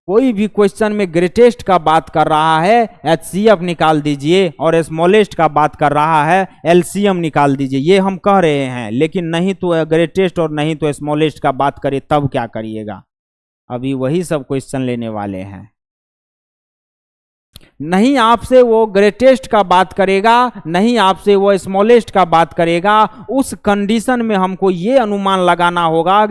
[SPEAKER 1] कोई भी क्वेश्चन में ग्रेटेस्ट का बात कर रहा है एचसीएफ निकाल दीजिए, और स्मॉलेस्ट का बात कर रहा है एलसीएम निकाल दीजिए, ये हम कह रहे हैं। लेकिन नहीं तो ग्रेटेस्ट और नहीं तो स्मॉलेस्ट का बात करे तब क्या करिएगा? अभी वही सब क्वेश्चन लेने वाले हैं। नहीं आपसे वो ग्रेटेस्ट का बात करेगा, नहीं आपसे वो स्मॉलेस्ट का बात करेगा। उस कंडीशन में हमको ये अनुमान लगाना होगा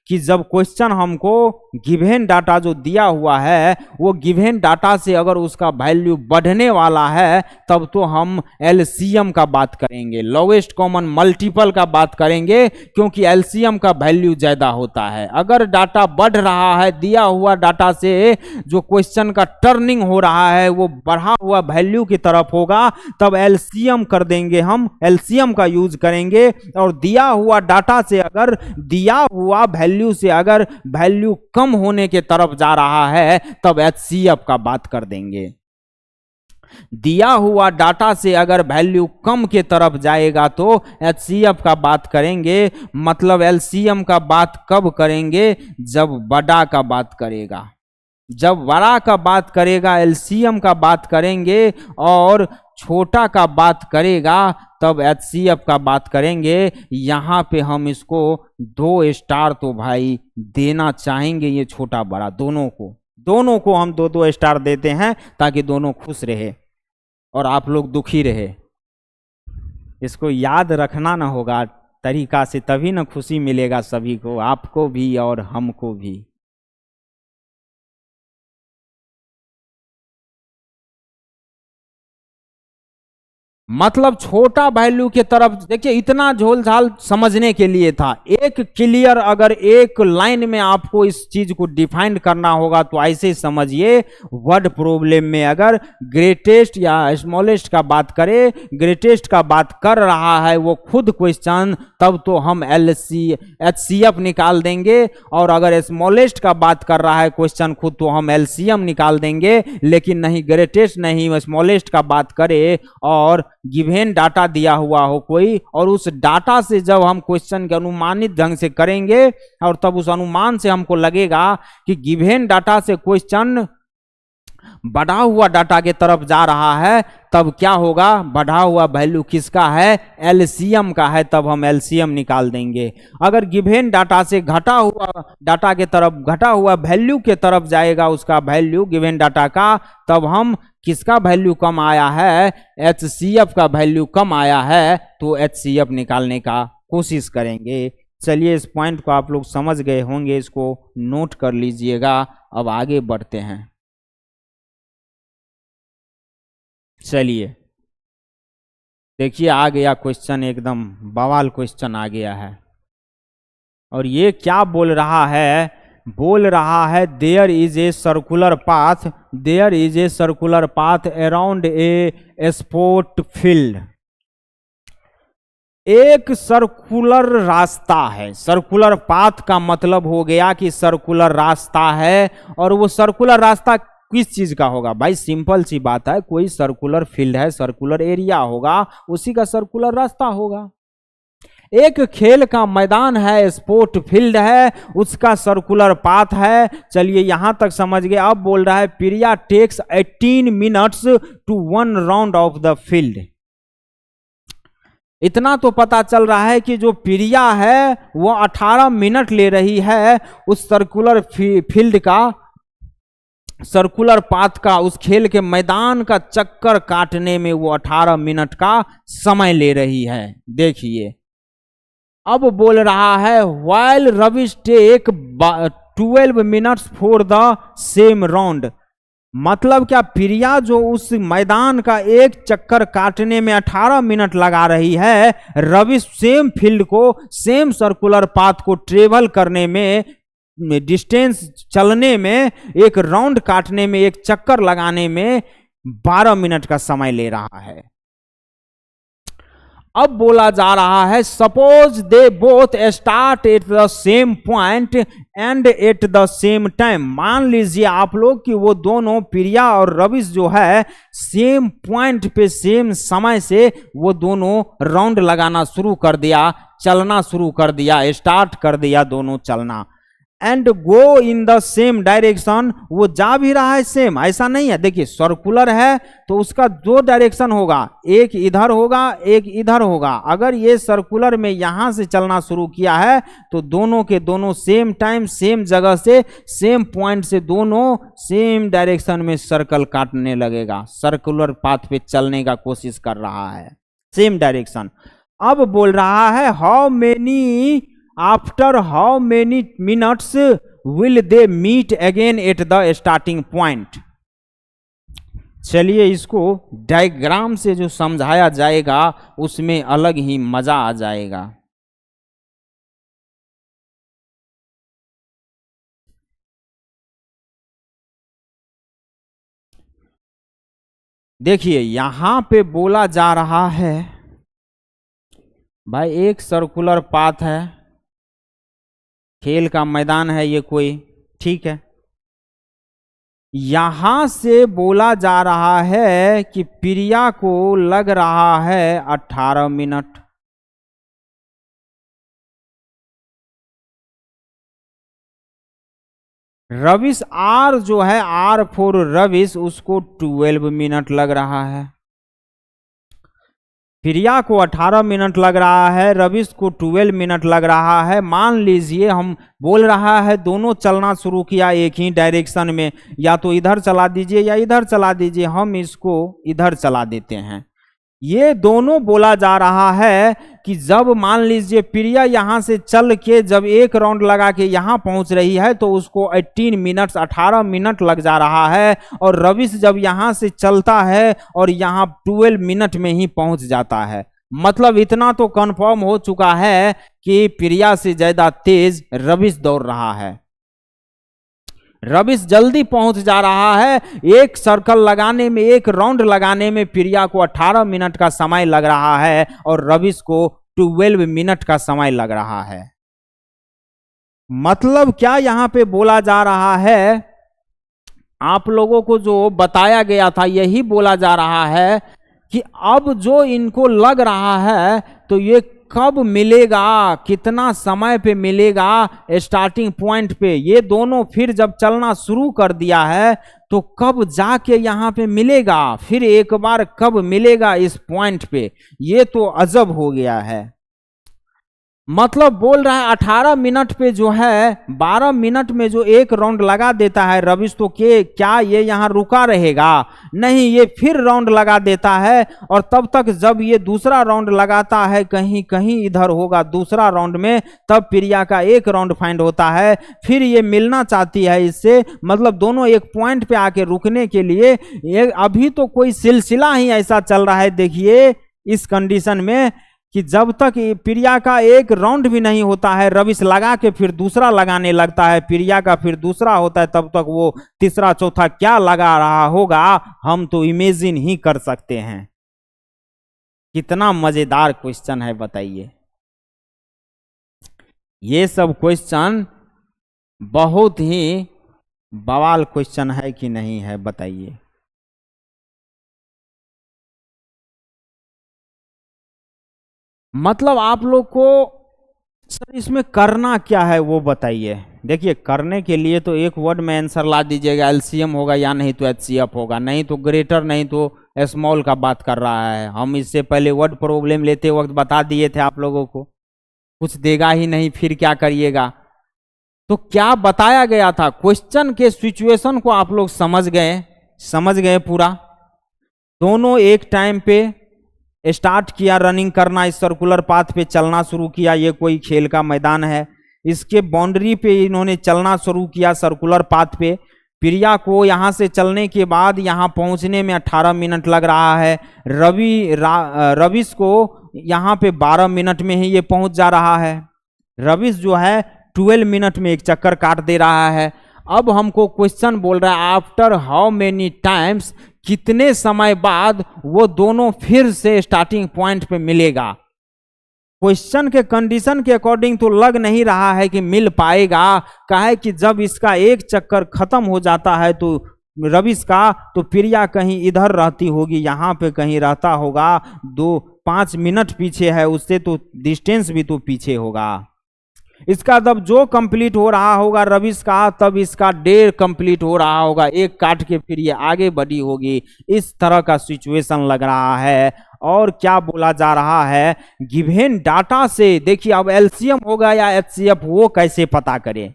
[SPEAKER 1] कि जब क्वेश्चन हमको गिवन डाटा जो दिया हुआ है वो गिवन डाटा से अगर उसका वैल्यू बढ़ने वाला है तब तो हम एलसीएम का बात करेंगे, लोवेस्ट कॉमन मल्टीपल का बात करेंगे, क्योंकि एलसीएम का वैल्यू ज्यादा होता है। अगर डाटा बढ़ रहा है, दिया हुआ डाटा से जो क्वेश्चन का टर्निंग हो रहा है वो बढ़ा हुआ वैल्यू की तरफ होगा, तब एलसीएम कर देंगे, हम एलसीएम का यूज करेंगे। और दिया हुआ डाटा से अगर दिया हुआ वैल्यू से अगर वैल्यू कम होने के तरफ जा रहा है तब एचसीएफ का बात कर देंगे। दिया हुआ डाटा से अगर वैल्यू कम के तरफ जाएगा तो एचसीएफ का बात करेंगे। मतलब एलसीएम का बात कब करेंगे? जब बड़ा का बात करेगा, जब बड़ा का बात करेगा एलसीएम का बात करेंगे, और छोटा का बात करेगा तब एचसीएफ का बात करेंगे। यहाँ पे हम इसको 2 स्टार तो भाई देना चाहेंगे, ये छोटा बड़ा दोनों को हम 2-2 स्टार देते हैं ताकि दोनों खुश रहे और आप लोग दुखी रहे। इसको याद रखना ना होगा तरीका से, तभी ना खुशी मिलेगा सभी को, आपको भी और हमको भी। मतलब छोटा वैल्यू के तरफ देखिए, इतना झोल झाल समझने के लिए था। एक क्लियर, अगर एक लाइन में आपको इस चीज को डिफाइन करना होगा तो ऐसे समझिए, वर्ड प्रॉब्लम में अगर ग्रेटेस्ट या स्मॉलेस्ट का बात करे, ग्रेटेस्ट का बात कर रहा है वो खुद क्वेश्चन, तब तो हम HCF निकाल देंगे, और अगर स्मॉलेस्ट का बात कर रहा है क्वेश्चन खुद, तो हम LCM निकाल देंगे। लेकिन नहीं, ग्रेटेस्ट नहीं स्मॉलेस्ट का बात करे और गिवन डाटा दिया हुआ हो कोई, और उस डाटा से जब हम क्वेश्चन के अनुमानित ढंग से करेंगे, और तब उस अनुमान से हमको लगेगा कि गिवन डाटा से क्वेश्चन बढ़ा हुआ डाटा के तरफ जा रहा है, तब क्या होगा, बढ़ा हुआ वैल्यू किसका है, LCM का है, तब हम LCM निकाल देंगे। अगर गिवन डाटा से घटा हुआ डाटा के तरफ, घटा हुआ वैल्यू के तरफ जाएगा उसका वैल्यू गिवन डाटा का, तब हम किसका वैल्यू कम आया है, HCF का वैल्यू कम आया है, तो HCF निकालने का कोशिश करेंगे। चलिए, इस पॉइंट को आप लोग समझ गए होंगे, इसको नोट कर लीजिएगा। अब आगे बढ़ते हैं। चलिए देखिए, आ गया क्वेश्चन, एकदम बवाल क्वेश्चन आ गया है। और ये क्या बोल रहा है, बोल रहा है there is a circular path, there is a circular path around a sport field. एक सर्कुलर रास्ता है, सर्कुलर पाथ का मतलब हो गया कि सर्कुलर रास्ता है, और वो सर्कुलर रास्ता किस चीज का होगा भाई, सिंपल सी बात है, कोई सर्कुलर फील्ड है, सर्कुलर एरिया होगा, उसी का सर्कुलर रास्ता होगा। एक खेल का मैदान है, स्पोर्ट फील्ड है, उसका सर्कुलर पाथ है। चलिए यहां तक समझ गए। अब बोल रहा है Priya takes 18 minutes to 1 round of the field. इतना तो पता चल रहा है कि जो प्रिया है वो 18 मिनट ले रही है उस सर्कुलर फील्ड का, सर्कुलर पाथ का, उस खेल के मैदान का चक्कर काटने में वो 18 मिनट का समय ले रही है। देखिए अब बोल रहा है while Ravish take 12 minutes for the same round. मतलब क्या, प्रिया जो उस मैदान का एक चक्कर काटने में 18 मिनट लगा रही है, रविश सेम फील्ड को, सेम सर्कुलर पाथ को ट्रेवल करने में, डिस्टेंस चलने में, एक राउंड काटने में, एक चक्कर लगाने में 12 मिनट का समय ले रहा है। अब बोला जा रहा है suppose they both start at the same point and at the same time. मान लीजिए आप लोग कि वो दोनों, प्रिया और रविश जो है, सेम पॉइंट पे सेम समय से वो दोनों राउंड लगाना शुरू कर दिया, चलना शुरू कर दिया, स्टार्ट कर दिया दोनों चलना। And go in the same direction, वो जा भी रहा है सेम, ऐसा नहीं है। देखिए सर्कुलर है तो उसका दो डायरेक्शन होगा, एक इधर होगा एक इधर होगा। अगर ये सर्कुलर में यहां से चलना शुरू किया है तो दोनों के दोनों सेम टाइम, सेम जगह से, सेम पॉइंट से दोनों सेम डायरेक्शन में सर्कल काटने लगेगा, सर्कुलर पाथ पे चलने का कोशिश कर रहा है, सेम डायरेक्शन। अब बोल रहा है how many, after how many minutes will they meet again at the starting point. चलिए इसको डायग्राम से जो समझाया जाएगा उसमें अलग ही मजा आ जाएगा। देखिए यहां पे बोला जा रहा है भाई, एक सर्कुलर पाथ है, खेल का मैदान है ये कोई, ठीक है। यहां से बोला जा रहा है कि प्रिया को लग रहा है 18 मिनट, रविश आर जो है, आर फॉर रविश, उसको 12 मिनट लग रहा है। प्रिया को 18 मिनट लग रहा है, रविश को 12 मिनट लग रहा है। मान लीजिए हम बोल रहा है दोनों चलना शुरू किया एक ही डायरेक्शन में, या तो इधर चला दीजिए या इधर चला दीजिए, हम इसको इधर चला देते हैं। ये दोनों बोला जा रहा है कि जब मान लीजिए प्रिया यहां से चल के जब एक राउंड लगा के यहां पहुंच रही है तो उसको 18 मिनट लग जा रहा है, और रविश जब यहां से चलता है और यहां 12 मिनट में ही पहुंच जाता है। मतलब इतना तो कंफर्म हो चुका है कि प्रिया से ज्यादा तेज रविश दौड़ रहा है। रविश जल्दी पहुंच जा रहा है। एक सर्कल लगाने में, एक राउंड लगाने में प्रिया को 18 मिनट का समय लग रहा है और रविश को 12 मिनट का समय लग रहा है। मतलब क्या यहां पे बोला जा रहा है, आप लोगों को जो बताया गया था यही बोला जा रहा है कि अब जो इनको लग रहा है तो ये कब मिलेगा, कितना समय पे मिलेगा स्टार्टिंग पॉइंट पे, ये दोनों फिर जब चलना शुरू कर दिया है तो कब जाके यहाँ पे मिलेगा, फिर एक बार कब मिलेगा इस पॉइंट पे, ये तो अजब हो गया है। मतलब बोल रहा है 18 मिनट पे जो है 12 मिनट में जो एक राउंड लगा देता है रविश, तो क्या ये यहाँ रुका रहेगा? नहीं, ये फिर राउंड लगा देता है, और तब तक जब ये दूसरा राउंड लगाता है कहीं कहीं इधर होगा दूसरा राउंड में, तब प्रिया का एक राउंड फाइंड होता है। फिर ये मिलना चाहती है इससे, मतलब दोनों एक पॉइंट पे आके रुकने के लिए। अभी तो कोई सिलसिला ही ऐसा चल रहा है, देखिए इस कंडीशन में कि जब तक प्रिया का एक राउंड भी नहीं होता है रविश लगा के फिर दूसरा लगाने लगता है, प्रिया का फिर दूसरा होता है, तब तक वो तीसरा चौथा क्या लगा रहा होगा हम तो इमेजिन ही कर सकते हैं। कितना मजेदार क्वेश्चन है बताइए। ये सब क्वेश्चन बहुत ही बवाल क्वेश्चन है कि नहीं है बताइए। मतलब आप लोग को सर इसमें करना क्या है वो बताइए। देखिए करने के लिए तो एक वर्ड में आंसर ला दीजिएगा, एलसीएम होगा या नहीं तो एचसीएफ होगा, नहीं तो ग्रेटर नहीं तो स्मॉल का बात कर रहा है। हम इससे पहले वर्ड प्रॉब्लम लेते वक्त बता दिए थे आप लोगों को, कुछ देगा ही नहीं फिर क्या करिएगा। तो क्या बताया गया था, क्वेश्चन के सिचुएशन को आप लोग समझ गए पूरा। दोनों एक टाइम पे स्टार्ट किया रनिंग करना, इस सर्कुलर पाथ पे चलना शुरू किया। ये कोई खेल का मैदान है, इसके बाउंड्री पे इन्होंने चलना शुरू किया सर्कुलर पाथ पे। प्रिया को यहाँ से चलने के बाद यहाँ पहुँचने में 18 मिनट लग रहा है। रविश को यहाँ पे 12 मिनट में ही ये पहुँच जा रहा है। रविश जो है 12 मिनट में एक चक्कर काट दे रहा है। अब हमको क्वेश्चन बोल रहा है आफ्टर हाउ मेनी टाइम्स, कितने समय बाद वो दोनों फिर से स्टार्टिंग पॉइंट पे मिलेगा। क्वेश्चन के कंडीशन के अकॉर्डिंग तो लग नहीं रहा है कि मिल पाएगा, काहे कि जब इसका एक चक्कर खत्म हो जाता है तो रविश का, तो प्रिया कहीं इधर रहती होगी, यहाँ पे कहीं रहता होगा, 2-5 मिनट पीछे है उससे, तो डिस्टेंस भी तो पीछे होगा। इसका जब जो कंप्लीट हो रहा होगा रविश का, तब इसका 1.5 कंप्लीट हो रहा होगा, एक काट के फिर ये आगे बढ़ी होगी। इस तरह का सिचुएशन लग रहा है। और क्या बोला जा रहा है, गिवन डाटा से, देखिए अब एलसीएम होगा या एचसीएफ वो कैसे पता करें,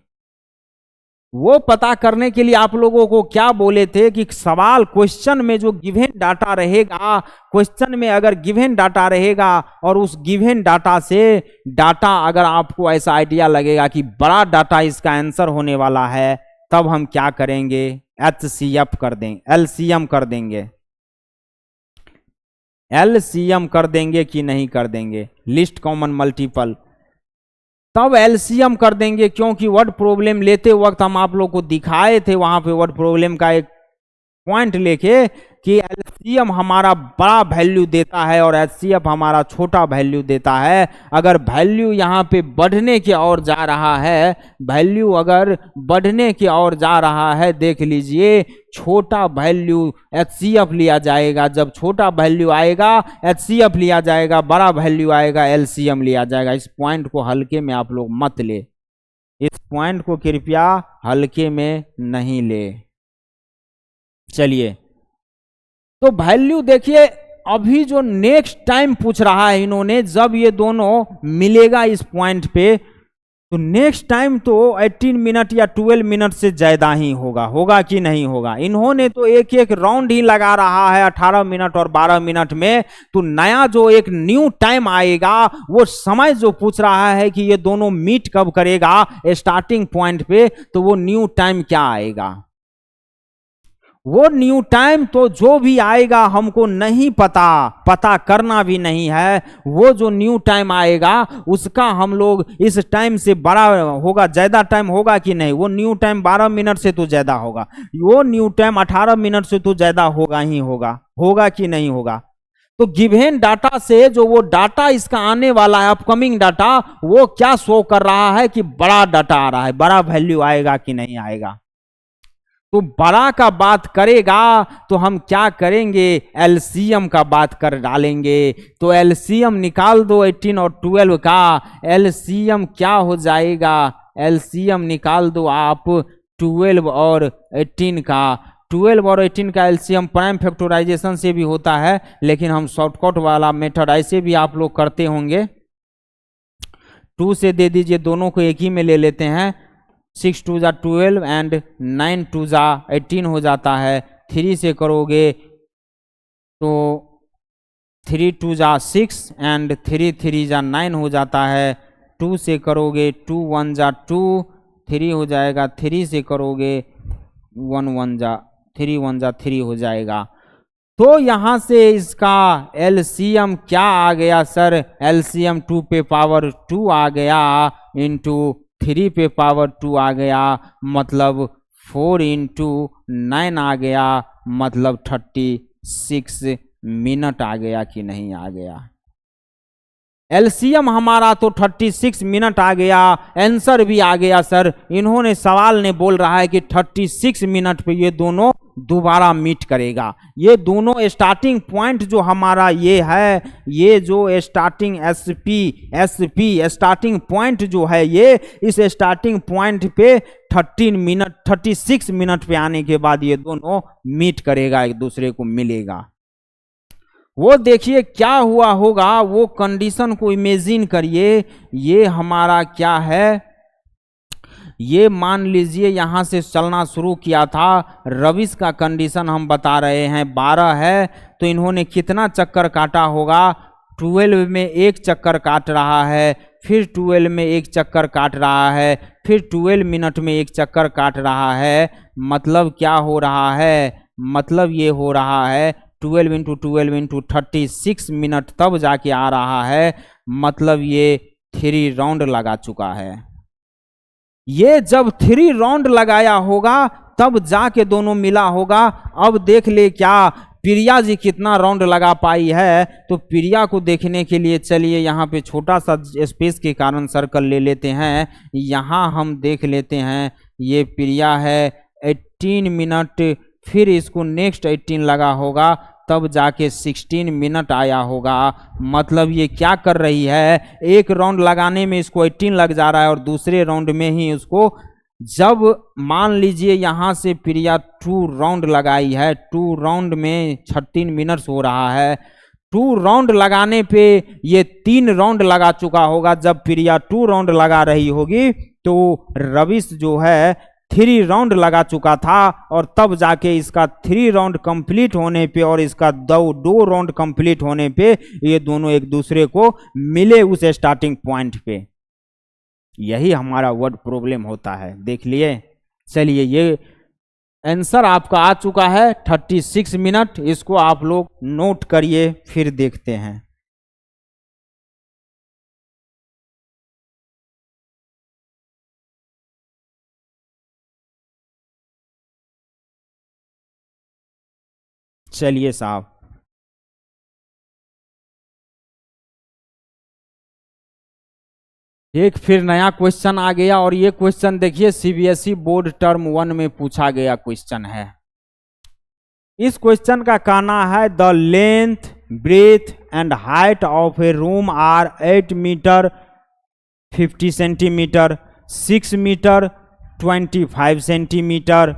[SPEAKER 1] वो पता करने के लिए आप लोगों को क्या बोले थे कि सवाल क्वेश्चन में जो गिवन डाटा रहेगा, क्वेश्चन में अगर गिवन डाटा रहेगा और उस गिवन डाटा से डाटा अगर आपको ऐसा आइडिया लगेगा कि बड़ा डाटा इसका आंसर होने वाला है, तब हम क्या करेंगे, एचसीएफ कर देंगे, एलसीएम कर देंगे। एलसीएम कर देंगे कि नहीं कर देंगे, लिस्ट कॉमन मल्टीपल, तब एलसीएम कर देंगे। क्योंकि वर्ड प्रॉब्लम लेते वक्त हम आप लोग को दिखाए थे वहां पे वर्ड प्रॉब्लम का एक पॉइंट लेके कि एलसीएम हमारा बड़ा वैल्यू देता है और एचसीएफ हमारा छोटा वैल्यू देता है। अगर वैल्यू यहाँ पे बढ़ने की ओर जा रहा है, वैल्यू अगर बढ़ने की ओर जा रहा है, देख लीजिए छोटा वैल्यू एचसीएफ लिया जाएगा, जब छोटा वैल्यू आएगा एचसीएफ लिया जाएगा, बड़ा वैल्यू आएगा एलसीएम लिया जाएगा। इस पॉइंट को हल्के में आप लोग मत ले, इस पॉइंट को कृपया हल्के में नहीं ले। चलिए तो वैल्यू देखिए, अभी जो नेक्स्ट टाइम पूछ रहा है इन्होंने, जब ये दोनों मिलेगा इस पॉइंट पे, तो नेक्स्ट टाइम तो 18 मिनट या 12 मिनट से ज़्यादा ही होगा कि नहीं होगा। इन्होंने तो एक एक राउंड ही लगा रहा है 18 मिनट और 12 मिनट में। तो नया जो एक न्यू टाइम आएगा, वो समय जो पूछ रहा है कि ये दोनों मीट कब करेगा स्टार्टिंग पॉइंट पे, तो वो न्यू टाइम क्या आएगा? वो न्यू टाइम तो जो भी आएगा हमको नहीं पता करना भी नहीं है। वो जो न्यू टाइम आएगा उसका हम लोग इस टाइम से बड़ा होगा, ज़्यादा टाइम होगा कि नहीं? वो न्यू टाइम 12 मिनट से तो ज़्यादा होगा, वो न्यू टाइम 18 मिनट से तो ज़्यादा होगा ही होगा कि नहीं होगा? तो गिवन डाटा से जो वो डाटा इसका आने वाला है, अपकमिंग डाटा, वो क्या शो कर रहा है कि बड़ा डाटा आ रहा है, बड़ा वैल्यू आएगा कि नहीं आएगा? तो बड़ा का बात करेगा तो हम क्या करेंगे? एलसीएम का बात कर डालेंगे। तो एलसीएम निकाल दो 18 और 12 का। एलसीएम क्या हो जाएगा? एलसीएम निकाल दो आप 12 और 18 का। 12 और 18 का एलसीएम प्राइम फैक्टराइजेशन से भी होता है, लेकिन हम शॉर्टकट वाला मेथड ऐसे भी आप लोग करते होंगे। 2 से दे दीजिए, दोनों को एक ही में ले लेते हैं। 6 2 जा 12 एंड 9 2 जा 18 हो जाता है। 3 से करोगे तो 3 2 जा 6 एंड 3 3 जा 9 हो जाता है। 2 से करोगे 2 1 जा 2, 3 हो जाएगा। 3 से करोगे 1 1 जा 3 1 जा 3 हो जाएगा। तो यहाँ से इसका एलसीएम क्या आ गया सर? एलसीएम 2 पे पावर 2 आ गया इंटू 3 पे पावर 2 आ गया, मतलब 4 इंटू 9 आ गया, मतलब 36 मिनट आ गया कि नहीं आ गया? एलसीएम हमारा तो 36 मिनट आ गया, आंसर भी आ गया सर। इन्होंने सवाल ने बोल रहा है कि 36 मिनट पे ये दोनों दोबारा मीट करेगा। ये दोनों स्टार्टिंग पॉइंट जो हमारा ये है, ये जो स्टार्टिंग एसपी स्टार्टिंग पॉइंट जो है, ये इस स्टार्टिंग पॉइंट पे 36 मिनट पे आने के बाद ये दोनों मीट करेगा, एक दूसरे को मिलेगा। वो देखिए क्या हुआ होगा, वो कंडीशन को इमेजिन करिए। ये हमारा क्या है, ये मान लीजिए यहाँ से चलना शुरू किया था। रविश का कंडीशन हम बता रहे हैं 12 है, तो इन्होंने कितना चक्कर काटा होगा? 12 में एक चक्कर काट रहा है, फिर 12 में एक चक्कर काट रहा है, फिर 12 मिनट में एक चक्कर काट रहा है। मतलब क्या हो रहा है? मतलब ये हो रहा है 12 इंटू 12 इंटू 36 मिनट तब जाके आ रहा है। मतलब ये 3 राउंड लगा चुका है। ये जब 3 राउंड लगाया होगा तब जाके दोनों मिला होगा। अब देख ले क्या प्रिया जी कितना राउंड लगा पाई है। तो प्रिया को देखने के लिए चलिए यहाँ पे छोटा सा स्पेस के कारण सर्कल ले लेते हैं। यहाँ हम देख लेते हैं, ये प्रिया है 18 मिनट, फिर इसको नेक्स्ट 18 लगा होगा, तब जाके 16 मिनट आया होगा। मतलब ये क्या कर रही है, एक राउंड लगाने में इसको 18 लग जा रहा है और दूसरे राउंड में ही उसको, जब मान लीजिए यहाँ से प्रिया 2 राउंड लगाई है, 2 राउंड में 36 मिनट्स हो रहा है। 2 राउंड लगाने पे ये 3 राउंड लगा चुका होगा। जब प्रिया 2 राउंड लगा रही होगी तो रविश जो है 3 राउंड लगा चुका था, और तब जाके इसका 3 राउंड कंप्लीट होने पे और इसका 2 राउंड कंप्लीट होने पे ये दोनों एक दूसरे को मिले उस स्टार्टिंग पॉइंट पे। यही हमारा वर्ड प्रॉब्लम होता है, देख लिए। चलिए ये आंसर आपका आ चुका है 36 मिनट। इसको आप लोग नोट करिए, फिर देखते हैं। चलिए साहब, एक फिर नया क्वेश्चन आ गया, और ये क्वेश्चन देखिए सीबीएसई बोर्ड टर्म 1 में पूछा गया क्वेश्चन है। इस क्वेश्चन का कहना है the length, breadth and height of a room are 8 metre 50 centimetre, 6 metre 25 centimetre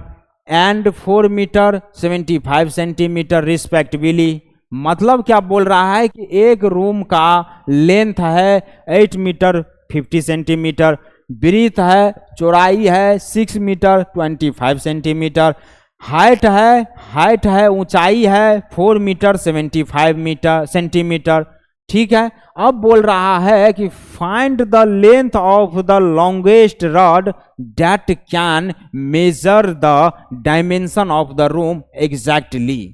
[SPEAKER 1] and 4 metre 75 centimetre respectively. मतलब क्या बोल रहा है कि एक रूम का लेंथ है 8 मीटर 50 सेंटीमीटर, ब्रीथ है, चौड़ाई है 6 मीटर 25 सेंटीमीटर, हाइट है ऊंचाई है 4 मीटर 75 सेंटीमीटर। ठीक है, अब बोल रहा है कि find the length of the longest rod that can measure the dimension of the room exactly.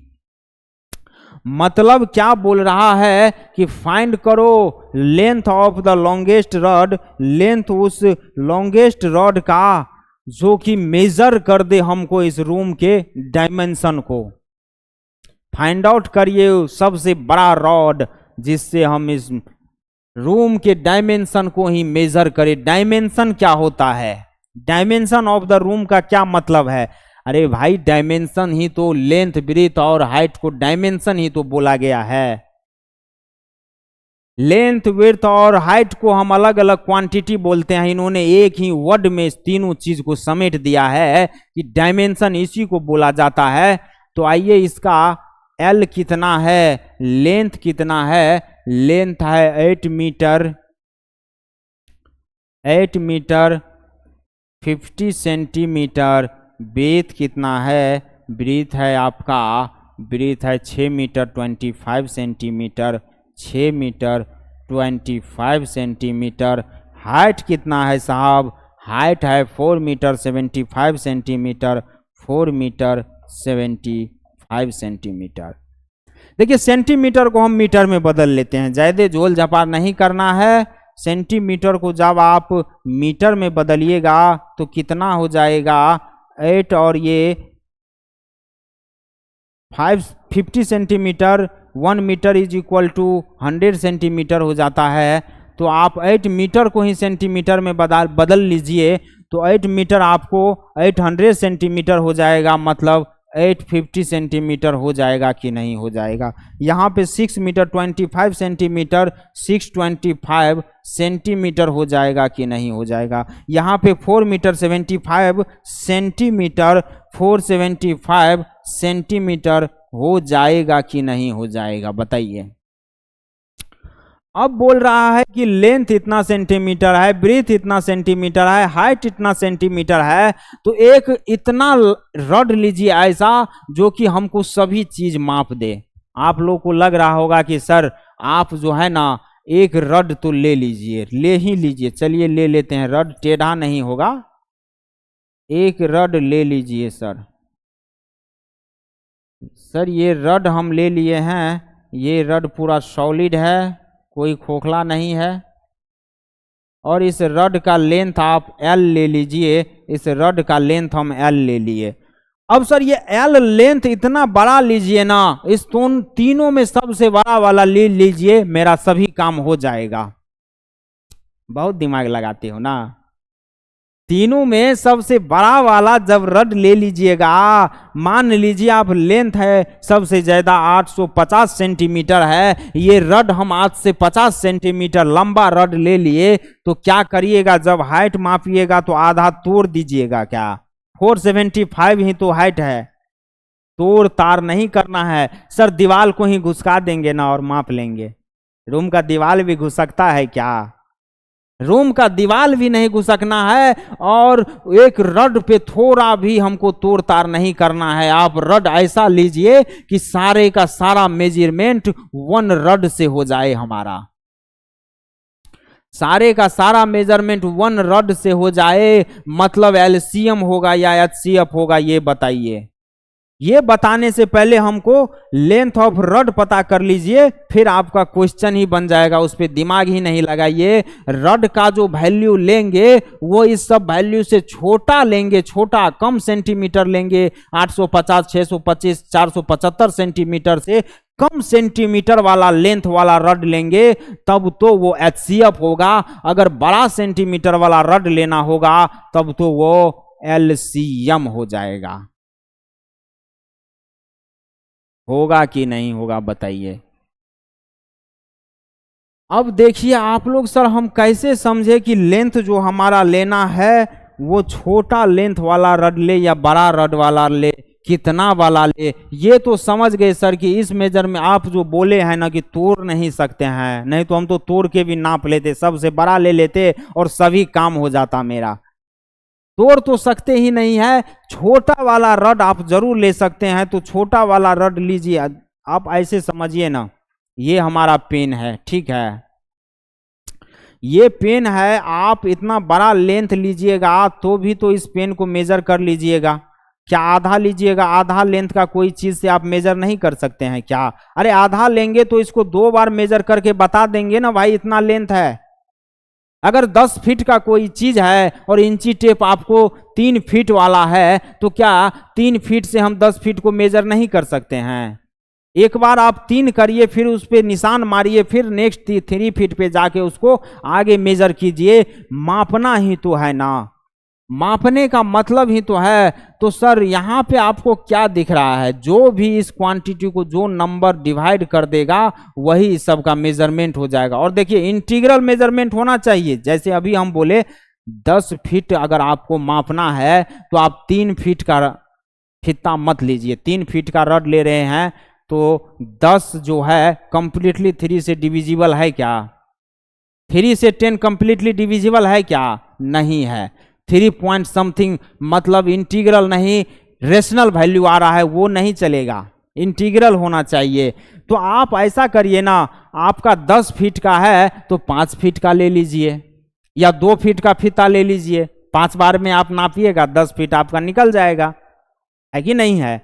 [SPEAKER 1] मतलब क्या बोल रहा है कि फाइंड करो length of the longest rod, length उस लॉन्गेस्ट रॉड का जो कि मेजर कर दे हमको इस रूम के डायमेंशन को। फाइंड आउट करिए सबसे बड़ा रॉड जिससे हम इस रूम के डायमेंशन को ही मेजर करें। डायमेंशन क्या होता है? डायमेंशन ऑफ द रूम का क्या मतलब है? अरे भाई डायमेंशन ही तो लेंथ ब्रीथ और हाइट को डायमेंशन ही तो बोला गया है। लेंथ विड्थ और हाइट को हम अलग अलग क्वांटिटी बोलते हैं, इन्होंने एक ही वर्ड में इस तीनों चीज को समेट दिया है कि डायमेंशन इसी को बोला जाता है। तो आइए इसका एल कितना है, लेंथ कितना है? लेंथ है 8 मीटर 50 सेंटीमीटर। ब्रीथ कितना है? ब्रीथ है आपका 6 metre 25 centimetre, 6 metre 25 centimetre. Height कितना है साहब? हाइट है 4 मीटर 75 सेंटीमीटर, 4 मीटर 75 सेंटीमीटर। देखिए सेंटीमीटर को हम मीटर में बदल लेते हैं, ज़्यादा झोल झपार नहीं करना है। सेंटीमीटर को जब आप मीटर में बदलिएगा तो कितना हो जाएगा? 8 और ये 50 centimetre, 1 metre is equal to 100 centimetre हो जाता है। तो आप 8 मीटर को ही सेंटीमीटर में बदल लीजिए तो 8 मीटर आपको 800 सेंटीमीटर हो जाएगा, मतलब 850 सेंटीमीटर हो जाएगा कि नहीं हो जाएगा? यहाँ पे 6 मीटर 25 सेंटीमीटर 625 सेंटीमीटर हो जाएगा कि नहीं हो जाएगा? यहाँ पे 4 मीटर 75 सेंटीमीटर 475 सेंटीमीटर हो जाएगा कि नहीं हो जाएगा? बताइए। अब बोल रहा है कि लेंथ इतना सेंटीमीटर है, ब्रीथ इतना सेंटीमीटर है, हाइट इतना सेंटीमीटर है। तो एक इतना रॉड लीजिए ऐसा जो कि हमको सभी चीज माप दे। आप लोग को लग रहा होगा कि सर आप जो है ना एक रॉड तो ले लीजिए, ले ही लीजिए। चलिए ले लेते हैं, रॉड टेढ़ा नहीं होगा, एक रॉड ले लीजिए सर। सर ये रॉड हम ले लिए हैं, ये रॉड पूरा सॉलिड है, कोई खोखला नहीं है। और इस रॉड का लेंथ आप एल ले लीजिए, इस रॉड का लेंथ हम एल ले लिए। अब सर ये एल लेंथ इतना बड़ा लीजिए ना, इस तीनों में सबसे बड़ा वाला ले लीजिए, मेरा सभी काम हो जाएगा। बहुत दिमाग लगाते हो ना। तीनों में सबसे बड़ा वाला जब रॉड ले लीजिएगा, मान लीजिए आप लेंथ है सबसे ज्यादा 850 सेंटीमीटर है, ये रॉड हम 8 से 50 सेंटीमीटर लंबा रॉड ले लिए, तो क्या करिएगा जब हाइट मापिएगा तो आधा तोड़ दीजिएगा। क्या 475 ही तो हाइट है, तोड़ तार नहीं करना है सर। दीवार को ही घुसका देंगे ना और माप लेंगे। रूम का दीवार भी घुसकता है क्या? रूम का दीवार भी नहीं घुसकना है और एक रॉड पे थोड़ा भी हमको तोड़ तार नहीं करना है। आप रॉड ऐसा लीजिए कि सारे का सारा मेजरमेंट 1 रॉड से हो जाए हमारा, सारे का सारा मेजरमेंट 1 रॉड से हो जाए। मतलब एलसीएम होगा या एचसीएफ होगा, ये बताइए। ये बताने से पहले हमको लेंथ ऑफ रॉड पता कर लीजिए, फिर आपका क्वेश्चन ही बन जाएगा, उस पर दिमाग ही नहीं लगाइए। रॉड का जो वैल्यू लेंगे वो इस सब वैल्यू से छोटा लेंगे, छोटा कम सेंटीमीटर लेंगे। 850 625 475 सेंटीमीटर से कम सेंटीमीटर वाला लेंथ वाला रॉड लेंगे, तब तो वो एचसीएफ होगा। अगर बड़ा सेंटीमीटर वाला रॉड लेना होगा तब तो वो एलसीएम हो जाएगा। होगा कि नहीं होगा बताइए। अब देखिए आप लोग, सर हम कैसे समझे कि लेंथ जो हमारा लेना है वो छोटा लेंथ वाला रॉड ले या बड़ा रॉड वाला ले? कितना वाला ले, ये तो समझ गए सर कि इस मेजर में आप जो बोले हैं ना कि तोड़ नहीं सकते हैं, नहीं तो हम तो तोड़ के भी नाप लेते, सबसे बड़ा ले लेते और सभी काम हो जाता मेरा। तोड़ तो सकते ही नहीं है, छोटा वाला रड आप जरूर ले सकते हैं, तो छोटा वाला रड लीजिए। आप ऐसे समझिए ना, ये हमारा पेन है, ठीक है, ये पेन है, आप इतना बड़ा लेंथ लीजिएगा तो भी तो इस पेन को मेजर कर लीजिएगा। क्या आधा लीजिएगा, आधा लेंथ का कोई चीज से आप मेजर नहीं कर सकते हैं क्या? अरे आधा लेंगे तो इसको 2 बार मेजर करके बता देंगे ना भाई इतना लेंथ है। अगर 10 फीट का कोई चीज है और इंची टेप आपको 3 फीट वाला है, तो क्या 3 फीट से हम 10 फीट को मेजर नहीं कर सकते हैं? एक बार आप 3 करिए, फिर उस पर निशान मारिए, फिर नेक्स्ट 3 फीट पे जाके उसको आगे मेजर कीजिए। मापना ही तो है ना, मापने का मतलब ही तो है। तो सर यहाँ पे आपको क्या दिख रहा है, जो भी इस क्वांटिटी को जो नंबर डिवाइड कर देगा वही सबका मेजरमेंट हो जाएगा। और देखिए इंटीग्रल मेजरमेंट होना चाहिए, जैसे अभी हम बोले 10 फीट अगर आपको मापना है तो आप 3 फीट का फीता मत लीजिए, 3 फीट का रड ले रहे हैं तो 10 जो है कंप्लीटली 3 से डिविजिबल है क्या? 3 से 10 कंप्लीटली डिविजिबल है क्या? नहीं है। 3 पॉइंट समथिंग मतलब इंटीग्रल नहीं, रेशनल वैल्यू आ रहा है, वो नहीं चलेगा, इंटीग्रल होना चाहिए। तो आप ऐसा करिए ना, आपका 10 फीट का है तो 5 फीट का ले लीजिए, या 2 फीट का फीता ले लीजिए, 5 बार में आप नापिएगा, 10 फीट आपका निकल जाएगा, है कि नहीं है?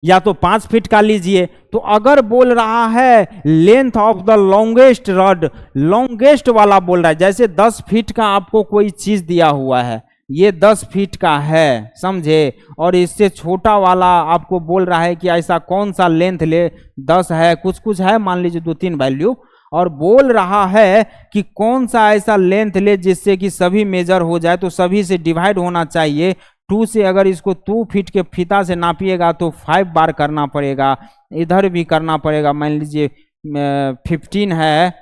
[SPEAKER 1] या तो 5 फीट का लीजिए। तो अगर बोल रहा है length of the longest rod, longest वाला बोल रहा है, जैसे 10 फीट का आपको कोई चीज दिया हुआ है, ये 10 फीट का है, समझे, और इससे छोटा वाला आपको बोल रहा है कि ऐसा कौन सा लेंथ ले, 10 है, कुछ कुछ है, मान लीजिए 2-3 वैल्यू, और बोल रहा है कि कौन सा ऐसा लेंथ ले जिससे कि सभी मेजर हो जाए, तो सभी से डिवाइड होना चाहिए। 2 से अगर इसको 2 फीट के फीता से नापिएगा तो 5 बार करना पड़ेगा, इधर भी करना पड़ेगा, मान लीजिए 15 है,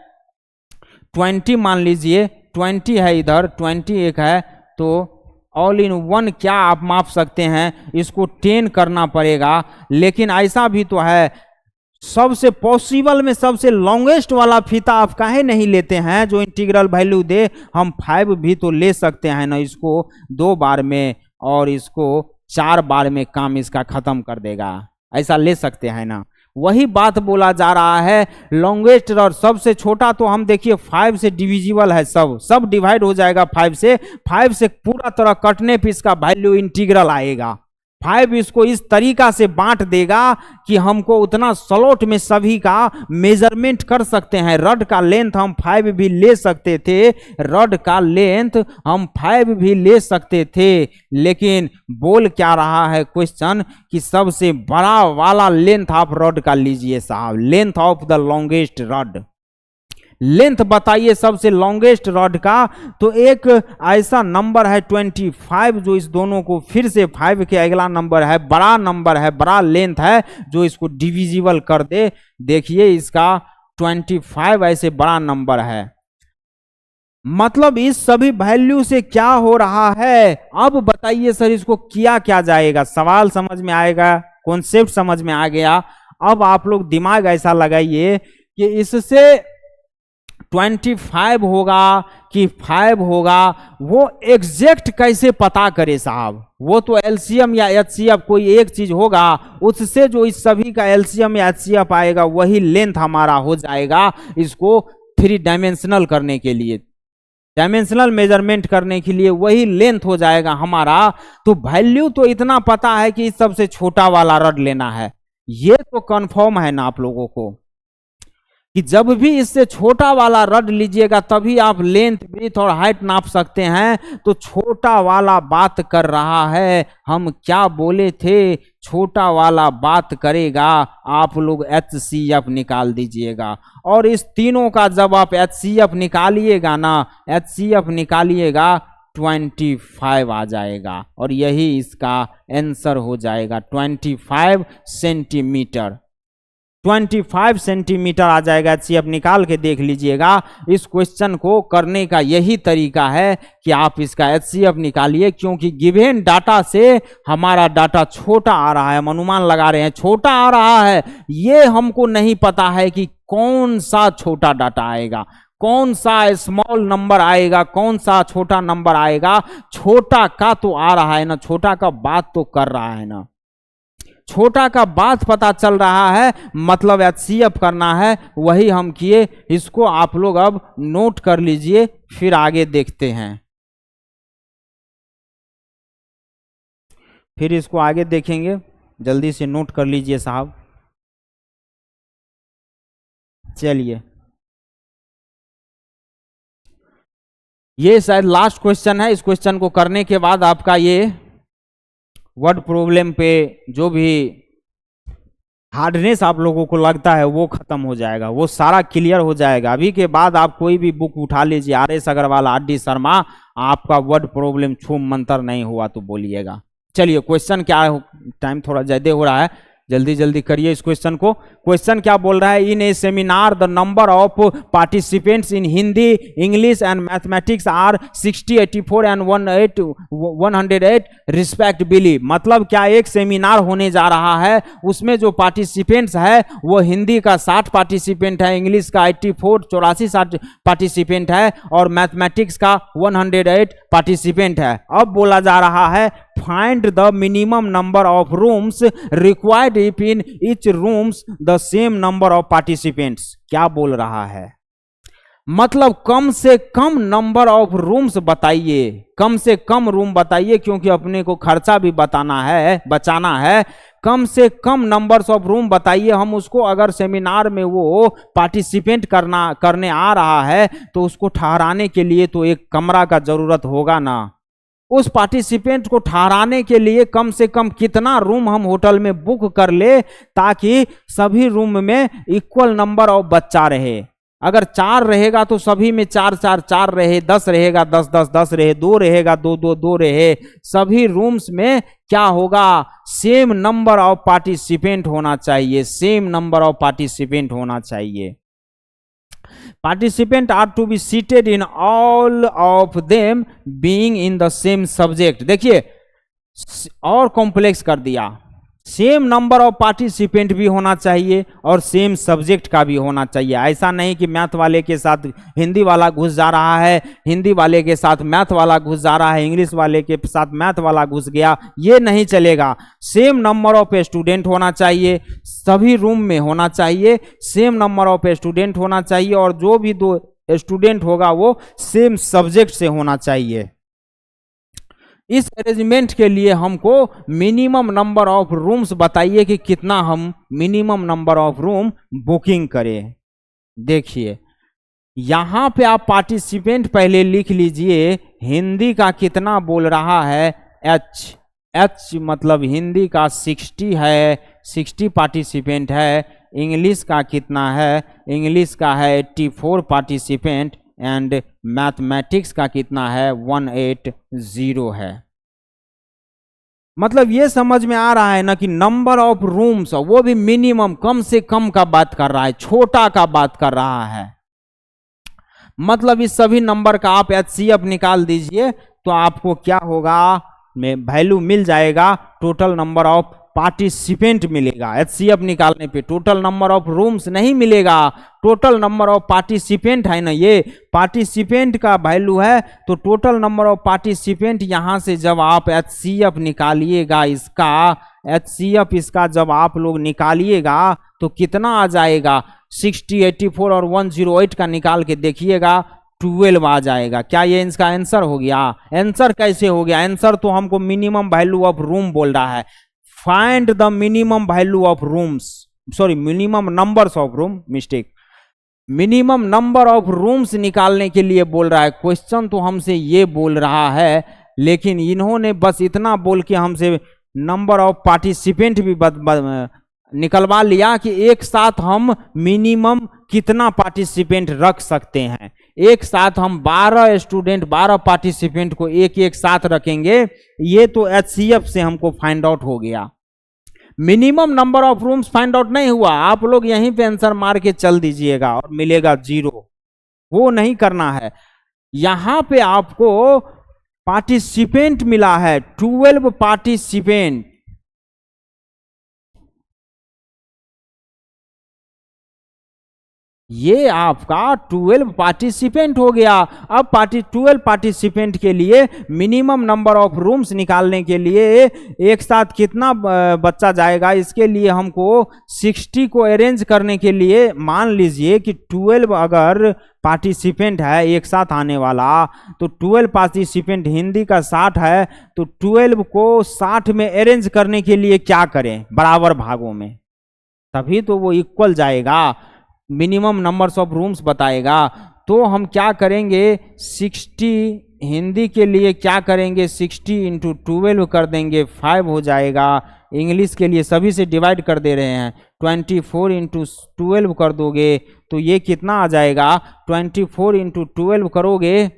[SPEAKER 1] 20 मान लीजिए 20 है, इधर 20 एक है, तो ऑल इन वन क्या आप माप सकते हैं, इसको 10 करना पड़ेगा। लेकिन ऐसा भी तो है, सबसे पॉसिबल में सबसे लॉन्गेस्ट वाला फीता आप काहे नहीं लेते हैं जो इंटीग्रल वैल्यू दे? हम 5 भी तो ले सकते हैं ना, इसको 2 बार में और इसको 4 बार में काम इसका खत्म कर देगा, ऐसा ले सकते हैं ना। वही बात बोला जा रहा है, लॉन्गेस्ट और सबसे छोटा तो हम देखिए 5 से डिविजिबल है, सब डिवाइड हो जाएगा 5 से पूरा तरह कटने पे इसका वैल्यू इंटीग्रल आएगा। 5 इसको इस तरीका से बांट देगा कि हमको उतना स्लॉट में सभी का मेजरमेंट कर सकते हैं। रड का लेंथ हम 5 भी ले सकते थे, रड का लेंथ हम 5 भी ले सकते थे, लेकिन बोल क्या रहा है क्वेश्चन कि सबसे बड़ा वाला लेंथ आप रड का लीजिए साहब, length of the longest rod, लेंथ बताइए सबसे लॉन्गेस्ट रॉड का। तो एक ऐसा नंबर है 25 जो इस दोनों को फिर से 5 के अगला नंबर है, बड़ा नंबर है, बड़ा लेंथ है जो इसको डिविजिबल कर दे। देखिए इसका 25 ऐसे बड़ा नंबर है, मतलब इस सभी वैल्यू से क्या हो रहा है। अब बताइए सर इसको किया क्या जाएगा, सवाल समझ में आएगा, कॉन्सेप्ट समझ में आ गया। अब आप लोग दिमाग ऐसा लगाइए कि इससे 25 होगा कि 5 होगा, वो एग्जैक्ट कैसे पता करे साहब? वो तो एलसीएम या एचसीएफ कोई एक चीज होगा, उससे जो इस सभी का एलसीएम या एचसीएफ आएगा वही लेंथ हमारा हो जाएगा। इसको 3 डायमेंशनल करने के लिए, डायमेंशनल मेजरमेंट करने के लिए वही लेंथ हो जाएगा हमारा। तो वैल्यू तो इतना पता है कि इस सबसे छोटा वाला रड लेना है, ये तो कंफर्म है ना आप लोगों को कि जब भी इससे छोटा वाला रड लीजिएगा तभी आप लेंथ, ब्रीथ और हाइट नाप सकते हैं। तो छोटा वाला बात कर रहा है, हम क्या बोले थे, छोटा वाला बात करेगा, आप लोग HCF निकाल दीजिएगा। और इस तीनों का जब आप HCF निकालिएगा ना, HCF निकालिएगा 25 आ जाएगा, और यही इसका आंसर हो जाएगा 25 सेंटीमीटर। 25 सेंटीमीटर आ जाएगा। HCF निकाल के देख लीजिएगा। इस क्वेश्चन को करने का यही तरीका है कि आप इसका HCF निकालिए, क्योंकि गिवन डाटा से हमारा डाटा छोटा आ रहा है, हम अनुमान लगा रहे हैं छोटा आ रहा है। ये हमको नहीं पता है कि कौन सा छोटा डाटा आएगा, कौन सा स्मॉल नंबर आएगा, कौन सा छोटा नंबर आएगा। छोटा का तो आ रहा है ना, छोटा का बात तो कर रहा है ना, छोटा का बात पता चल रहा है, मतलब HCF करना है, वही हम किए। इसको आप लोग अब नोट कर लीजिए, फिर आगे देखते हैं। फिर इसको आगे देखेंगे, जल्दी से नोट कर लीजिए साहब। चलिए, ये शायद लास्ट क्वेश्चन है। इस क्वेश्चन को करने के बाद आपका ये वर्ड प्रॉब्लम पे जो भी हार्डनेस आप लोगों को लगता है वो खत्म हो जाएगा, वो सारा क्लियर हो जाएगा। अभी के बाद आप कोई भी बुक उठा लीजिए, RS अग्रवाल, RD शर्मा, आपका वर्ड प्रॉब्लम छूम मंतर नहीं हुआ तो बोलिएगा। चलिए, क्वेश्चन क्या है, टाइम थोड़ा ज्यादा हो रहा है, जल्दी जल्दी करिए इस क्वेश्चन को। क्वेश्चन क्या बोल रहा है, in a seminar the number of participants in Hindi, English and mathematics are 60, 84 and 108 respectively. मतलब क्या, एक सेमिनार होने जा रहा है, उसमें जो पार्टिसिपेंट्स है वो हिंदी का 60 पार्टिसिपेंट है, इंग्लिश का 84 84 पार्टिसिपेंट है, और मैथमेटिक्स का 108 पार्टिसिपेंट है। अब बोला जा रहा है find the minimum number of rooms required if in each rooms the same number of participants. क्या बोल रहा है, मतलब कम से कम नंबर ऑफ रूम्स बताइए, कम से कम रूम बताइए, क्योंकि अपने को खर्चा भी बताना है, बचाना है। कम से कम नंबर्स ऑफ रूम बताइए। हम उसको अगर सेमिनार में वो पार्टिसिपेंट करने आ रहा है तो उसको ठहराने के लिए तो एक कमरा का जरूरत होगा ना। उस पार्टिसिपेंट को ठहराने के लिए कम से कम कितना रूम हम होटल में बुक कर ले, ताकि सभी रूम में इक्वल नंबर ऑफ बच्चा रहे। अगर 4 रहेगा तो सभी में 4 4 4 रहे, 10 रहेगा 10 10 10 रहे, 2 रहेगा 2 2 2 रहे। सभी रूम्स में क्या होगा, सेम नंबर ऑफ पार्टिसिपेंट होना चाहिए, सेम नंबर ऑफ पार्टिसिपेंट होना चाहिए। Participants are to be seated in all of them being in the same subject। देखिए, और कॉम्प्लेक्स कर दिया, सेम नंबर ऑफ पार्टिसिपेंट भी होना चाहिए और सेम सब्जेक्ट का भी होना चाहिए। ऐसा नहीं कि मैथ वाले के साथ हिंदी वाला घुस जा रहा है, हिंदी वाले के साथ मैथ वाला घुस जा रहा है, इंग्लिश वाले के साथ मैथ वाला घुस गया, ये नहीं चलेगा। सेम नंबर ऑफ स्टूडेंट होना चाहिए, सभी रूम में होना चाहिए, सेम नंबर ऑफ स्टूडेंट होना चाहिए, और जो भी 2 स्टूडेंट होगा वो सेम सब्जेक्ट से होना चाहिए। इस अरेंजमेंट के लिए हमको मिनिमम नंबर ऑफ रूम्स बताइए कि कितना हम minimum number of room booking करें। देखिए, यहां पे आप पार्टिसिपेंट पहले लिख लीजिए, हिंदी का कितना बोल रहा है, एच मतलब हिंदी का 60 है, 60 पार्टिसिपेंट है। इंग्लिश का कितना है, इंग्लिश का है 84 पार्टिसिपेंट, एंड मैथमेटिक्स का कितना है, 180 है। मतलब ये समझ में आ रहा है ना कि नंबर ऑफ रूम्स, वो भी मिनिमम, कम से कम का बात कर रहा है, छोटा का बात कर रहा है। मतलब इस सभी नंबर का आप HCF निकाल दीजिए तो आपको क्या होगा, में वैल्यू मिल जाएगा, टोटल नंबर ऑफ पार्टिसिपेंट मिलेगा। HCF निकालने पे टोटल नंबर ऑफ रूम्स नहीं मिलेगा, टोटल नंबर ऑफ पार्टिसिपेंट है ना, ये पार्टिसिपेंट का वैल्यू है, तो टोटल नंबर ऑफ पार्टिसिपेंट यहां से जब आप HCF निकालिएगा, इसका HCF इसका जब आप लोग निकालिएगा तो कितना आ जाएगा, 60, 84 और 108 का निकाल के देखिएगा, 12 आ जाएगा। क्या ये इसका आंसर हो गया? आंसर कैसे हो गया? आंसर तो हमको मिनिमम वैल्यू ऑफ रूम बोल रहा है। Find the minimum value of rooms, sorry minimum numbers of room, mistake, minimum number of rooms निकालने के लिए बोल रहा है। क्वेश्चन तो हमसे ये बोल रहा है, लेकिन इन्होंने बस इतना बोल के हमसे नंबर ऑफ पार्टिसिपेंट भी निकलवा लिया कि एक साथ हम मिनिमम कितना पार्टिसिपेंट रख सकते हैं। एक साथ हम 12 स्टूडेंट 12 पार्टिसिपेंट को एक एक साथ रखेंगे, ये तो HCF से हमको फाइंड आउट हो गया। Minimum number of rooms find out नहीं हुआ, आप लोग यहीं पे आंसर मार के चल दीजिएगा और मिलेगा 0। वो नहीं करना है। यहां पे आपको पार्टिसिपेंट मिला है 12 पार्टिसिपेंट। ये आपका 12 पार्टिसिपेंट हो गया। अब 12 पार्टिसिपेंट के लिए मिनिमम नंबर ऑफ रूम्स निकालने के लिए एक साथ कितना बच्चा जाएगा, इसके लिए हमको 60 को अरेंज करने के लिए मान लीजिए कि 12 अगर पार्टिसिपेंट है एक साथ आने वाला, तो 12 पार्टिसिपेंट हिंदी का 60 है, तो 12 को 60 में अरेंज करने के लिए क्या करें, बराबर भागों में, तभी तो वो इक्वल जाएगा, मिनिमम नंबर्स ऑफ रूम्स बताएगा। तो हम क्या करेंगे, 60 हिंदी के लिए क्या करेंगे, 60 इंटू 12 कर देंगे, 5 हो जाएगा। इंग्लिश के लिए सभी से डिवाइड कर दे रहे हैं, 24 इंटू 12 कर दोगे तो ये कितना आ जाएगा, 24 इंटू 12 करोगे,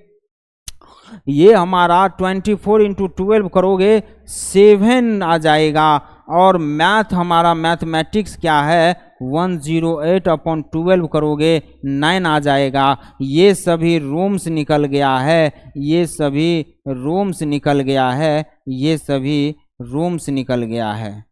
[SPEAKER 1] ये हमारा 24 इंटू 12 करोगे 7 आ जाएगा। और मैथ हमारा मैथमेटिक्स क्या है, 108 अपॉन 12 करोगे 9 आ जाएगा। ये सभी रूम्स निकल गया है, ये सभी रूम्स निकल गया है, ये सभी रूम्स निकल गया है।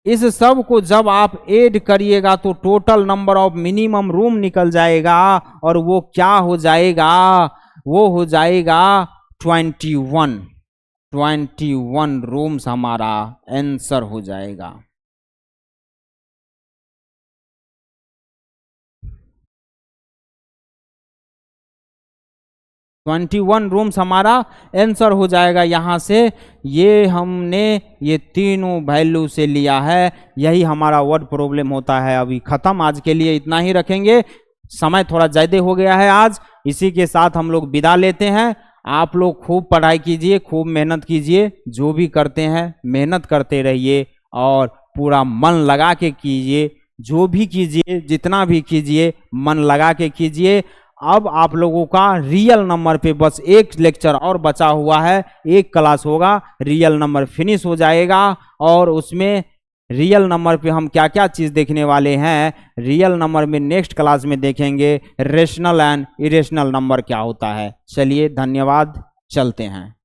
[SPEAKER 1] इस सब को जब आप ऐड करिएगा तो total number of minimum room निकल जाएगा, और वो क्या हो जाएगा, वो हो जाएगा 21 रूम्स हमारा आंसर हो जाएगा। ट्वेंटी 21 रूम्स हमारा आंसर हो जाएगा। यहाँ से ये हमने ये तीनों वैल्यू से लिया है, यही हमारा वर्ड प्रॉब्लम होता है। अभी खत्म, आज के लिए इतना ही रखेंगे, समय थोड़ा ज़्यादा हो गया है आज। इसी के साथ हम लोग विदा लेते हैं। आप लोग खूब पढ़ाई कीजिए, खूब मेहनत कीजिए, जो भी करते हैं मेहनत करते रहिए और पूरा मन लगा के कीजिए, जो भी कीजिए जितना भी कीजिए मन लगा के कीजिए। अब आप लोगों का रियल नंबर पे बस एक लेक्चर और बचा हुआ है, एक क्लास होगा, रियल नंबर फिनिश हो जाएगा। और उसमें रियल नंबर पे हम क्या क्या चीज़ देखने वाले हैं, रियल नंबर में नेक्स्ट क्लास में देखेंगे रेशनल एंड इरेशनल नंबर क्या होता है। चलिए धन्यवाद, चलते हैं।